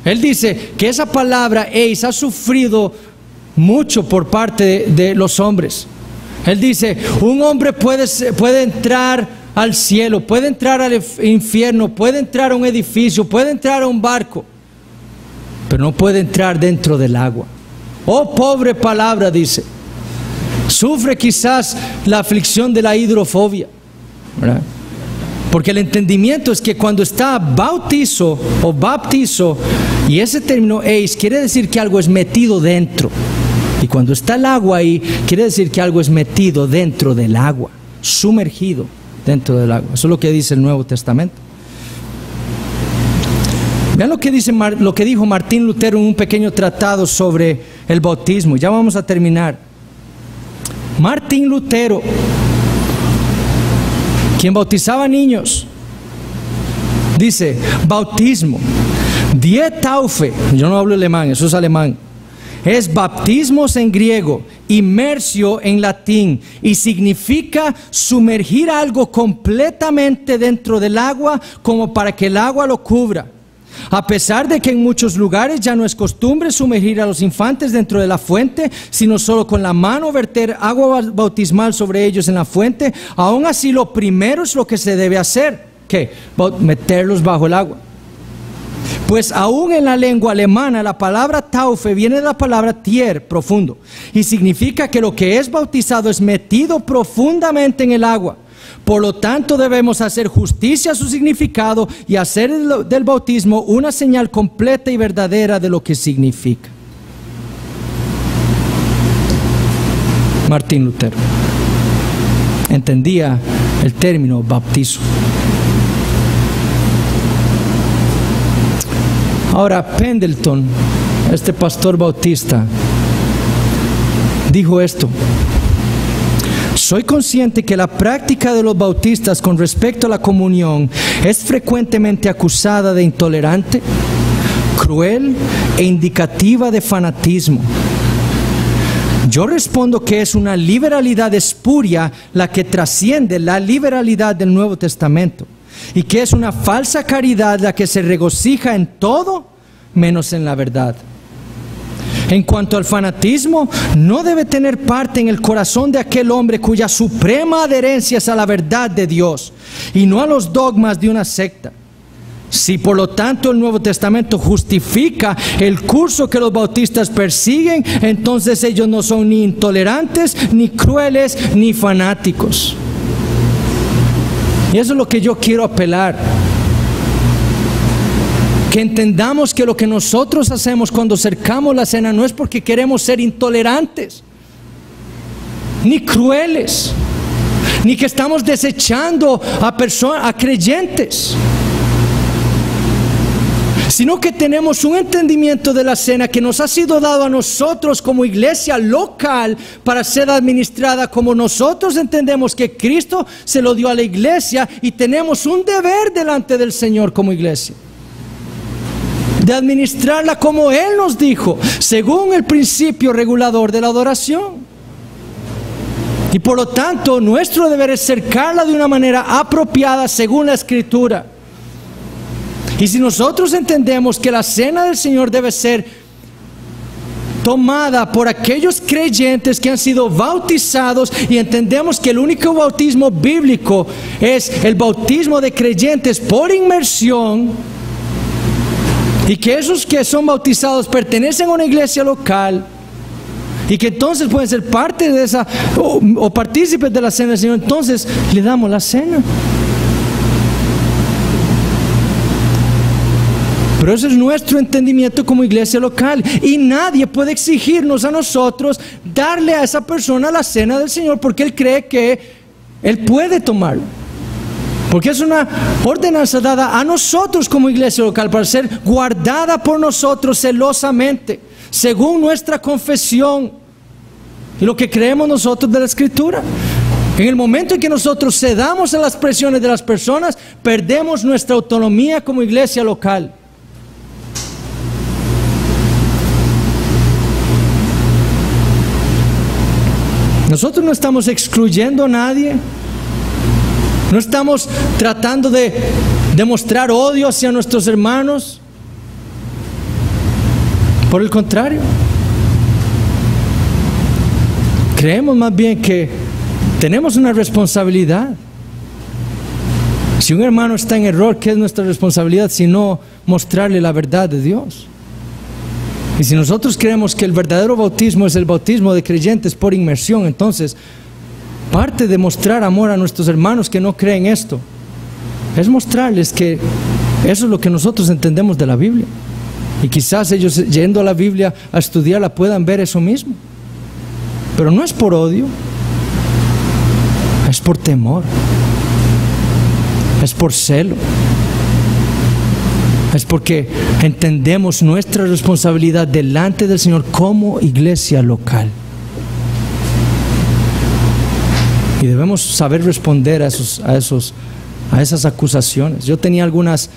Él dice que esa palabra ha sufrido mucho por parte de los hombres. Él dice, un hombre puede entrar al cielo, puede entrar al infierno, puede entrar a un edificio, puede entrar a un barco, pero no puede entrar dentro del agua. Oh, pobre palabra, dice. Sufre quizás la aflicción de la hidrofobia, ¿verdad? Porque el entendimiento es que cuando está bautizo o baptizo, y ese término quiere decir que algo es metido dentro. Y cuando está el agua ahí, quiere decir que algo es metido dentro del agua, sumergido dentro del agua. Eso es lo que dice el Nuevo Testamento. Vean lo que dijo Martín Lutero en un pequeño tratado sobre el bautismo. Ya vamos a terminar. Martín Lutero, quien bautizaba niños, dice: bautismo, die Taufe, yo no hablo alemán, eso es alemán, es baptismos en griego, inmersio en latín, y significa sumergir algo completamente dentro del agua como para que el agua lo cubra. A pesar de que en muchos lugares ya no es costumbre sumergir a los infantes dentro de la fuente, sino solo con la mano verter agua bautismal sobre ellos en la fuente, aún así lo primero es lo que se debe hacer, ¿qué? Meterlos bajo el agua. Pues aún en la lengua alemana la palabra Taufe viene de la palabra Tier, profundo, y significa que lo que es bautizado es metido profundamente en el agua. Por lo tanto, debemos hacer justicia a su significado y hacer del bautismo una señal completa y verdadera de lo que significa. Martín Lutero entendía el término bautizo. Ahora, Pendleton, este pastor bautista, dijo esto: soy consciente que la práctica de los bautistas con respecto a la comunión es frecuentemente acusada de intolerante, cruel e indicativa de fanatismo. Yo respondo que es una liberalidad espuria la que trasciende la liberalidad del Nuevo Testamento, y que es una falsa caridad la que se regocija en todo menos en la verdad. En cuanto al fanatismo, no debe tener parte en el corazón de aquel hombre cuya suprema adherencia es a la verdad de Dios y no a los dogmas de una secta. Si por lo tanto el Nuevo Testamento justifica el curso que los bautistas persiguen, entonces ellos no son ni intolerantes, ni crueles, ni fanáticos. Y eso es lo que yo quiero apelar. Que entendamos que lo que nosotros hacemos cuando cercamos la cena no es porque queremos ser intolerantes, ni crueles, ni que estamos desechando a creyentes, sino que tenemos un entendimiento de la cena que nos ha sido dado a nosotros como iglesia local para ser administrada como nosotros entendemos que Cristo se lo dio a la iglesia, y tenemos un deber delante del Señor como iglesia de administrarla como Él nos dijo, según el principio regulador de la adoración. Y por lo tanto, nuestro deber es cercarla de una manera apropiada según la Escritura. Y si nosotros entendemos que la cena del Señor debe ser tomada por aquellos creyentes que han sido bautizados, y entendemos que el único bautismo bíblico es el bautismo de creyentes por inmersión, y que esos que son bautizados pertenecen a una iglesia local, y que entonces pueden ser parte de esa o partícipes de la cena del Señor, entonces le damos la cena. Pero ese es nuestro entendimiento como iglesia local, y nadie puede exigirnos a nosotros darle a esa persona la cena del Señor porque él cree que él puede tomarlo. Porque es una ordenanza dada a nosotros como iglesia local para ser guardada por nosotros celosamente, según nuestra confesión y lo que creemos nosotros de la Escritura. En el momento en que nosotros cedamos a las presiones de las personas, perdemos nuestra autonomía como iglesia local. Nosotros no estamos excluyendo a nadie. No estamos tratando de demostrar odio hacia nuestros hermanos. Por el contrario, creemos más bien que tenemos una responsabilidad. Si un hermano está en error, ¿qué es nuestra responsabilidad sino mostrarle la verdad de Dios? Y si nosotros creemos que el verdadero bautismo es el bautismo de creyentes por inmersión, entonces parte de mostrar amor a nuestros hermanos que no creen esto es mostrarles que eso es lo que nosotros entendemos de la Biblia. Y quizás ellos, yendo a la Biblia a estudiarla, puedan ver eso mismo. Pero no es por odio, es por temor, es por celo, es porque entendemos nuestra responsabilidad delante del Señor como iglesia local. Y debemos saber responder a esas acusaciones. Yo tenía algunas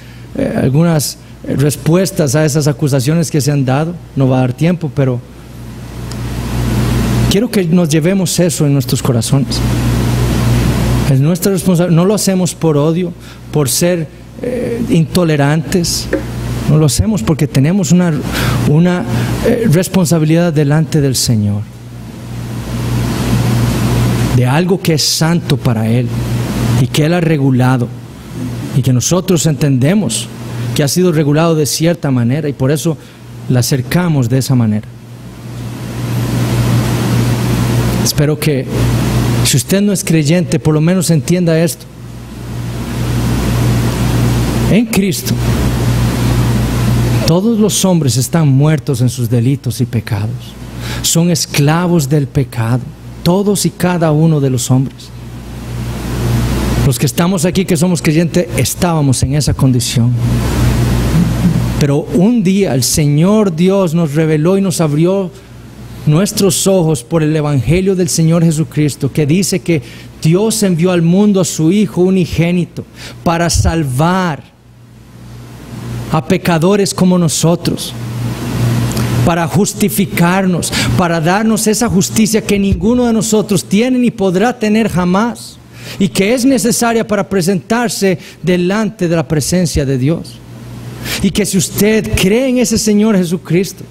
respuestas a esas acusaciones que se han dado. No va a dar tiempo, pero quiero que nos llevemos eso en nuestros corazones. Es nuestra responsabilidad. No lo hacemos por odio, por ser intolerantes. No lo hacemos porque tenemos una responsabilidad delante del Señor, de algo que es santo para Él y que Él ha regulado y que nosotros entendemos que ha sido regulado de cierta manera y por eso la acercamos de esa manera. Espero que si usted no es creyente, por lo menos entienda esto. En Cristo, todos los hombres están muertos en sus delitos y pecados. Son esclavos del pecado. Todos y cada uno de los hombres. Los que estamos aquí, que somos creyentes, estábamos en esa condición. Pero un día el Señor Dios nos reveló y nos abrió nuestros ojos por el Evangelio del Señor Jesucristo, que dice que Dios envió al mundo a su Hijo unigénito para salvar a pecadores como nosotros, para justificarnos, para darnos esa justicia que ninguno de nosotros tiene ni podrá tener jamás, y que es necesaria para presentarse delante de la presencia de Dios. Y que si usted cree en ese Señor Jesucristo,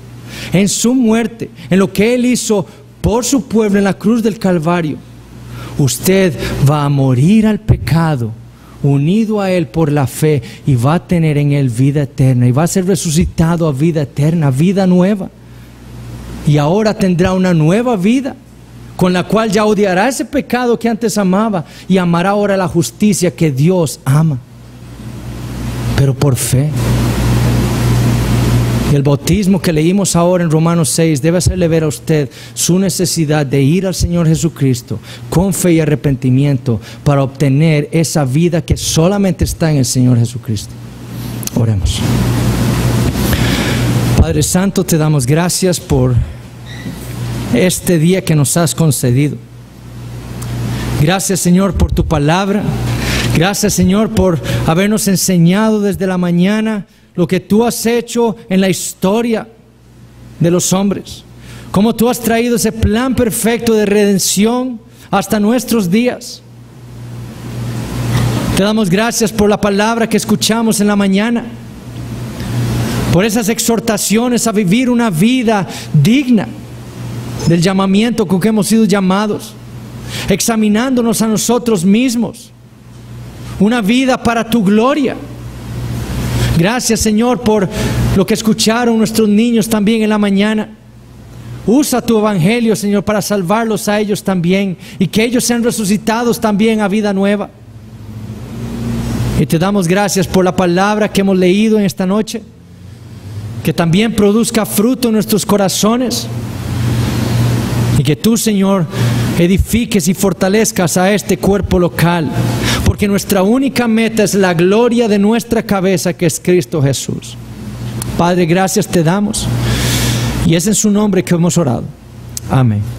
en su muerte, en lo que Él hizo por su pueblo en la cruz del Calvario, usted va a morir al pecado, unido a Él por la fe, y va a tener en Él vida eterna, y va a ser resucitado a vida eterna, vida nueva. Y ahora tendrá una nueva vida, con la cual ya odiará ese pecado que antes amaba, y amará ahora la justicia que Dios ama, pero por fe. Y el bautismo que leímos ahora en Romanos 6 debe hacerle ver a usted su necesidad de ir al Señor Jesucristo con fe y arrepentimiento para obtener esa vida que solamente está en el Señor Jesucristo. Oremos. Padre Santo, te damos gracias por este día que nos has concedido. Gracias, Señor, por tu palabra. Gracias, Señor, por habernos enseñado desde la mañana lo que tú has hecho en la historia de los hombres, cómo tú has traído ese plan perfecto de redención hasta nuestros días. Te damos gracias por la palabra que escuchamos en la mañana, por esas exhortaciones a vivir una vida digna del llamamiento con que hemos sido llamados, examinándonos a nosotros mismos, una vida para tu gloria. Gracias, Señor, por lo que escucharon nuestros niños también en la mañana. Usa tu evangelio, Señor, para salvarlos a ellos también, y que ellos sean resucitados también a vida nueva. Y te damos gracias por la palabra que hemos leído en esta noche, que también produzca fruto en nuestros corazones, y que tú, Señor, edifiques y fortalezcas a este cuerpo local, porque porque nuestra única meta es la gloria de nuestra cabeza, que es Cristo Jesús. Padre, gracias te damos, y es en su nombre que hemos orado. Amén.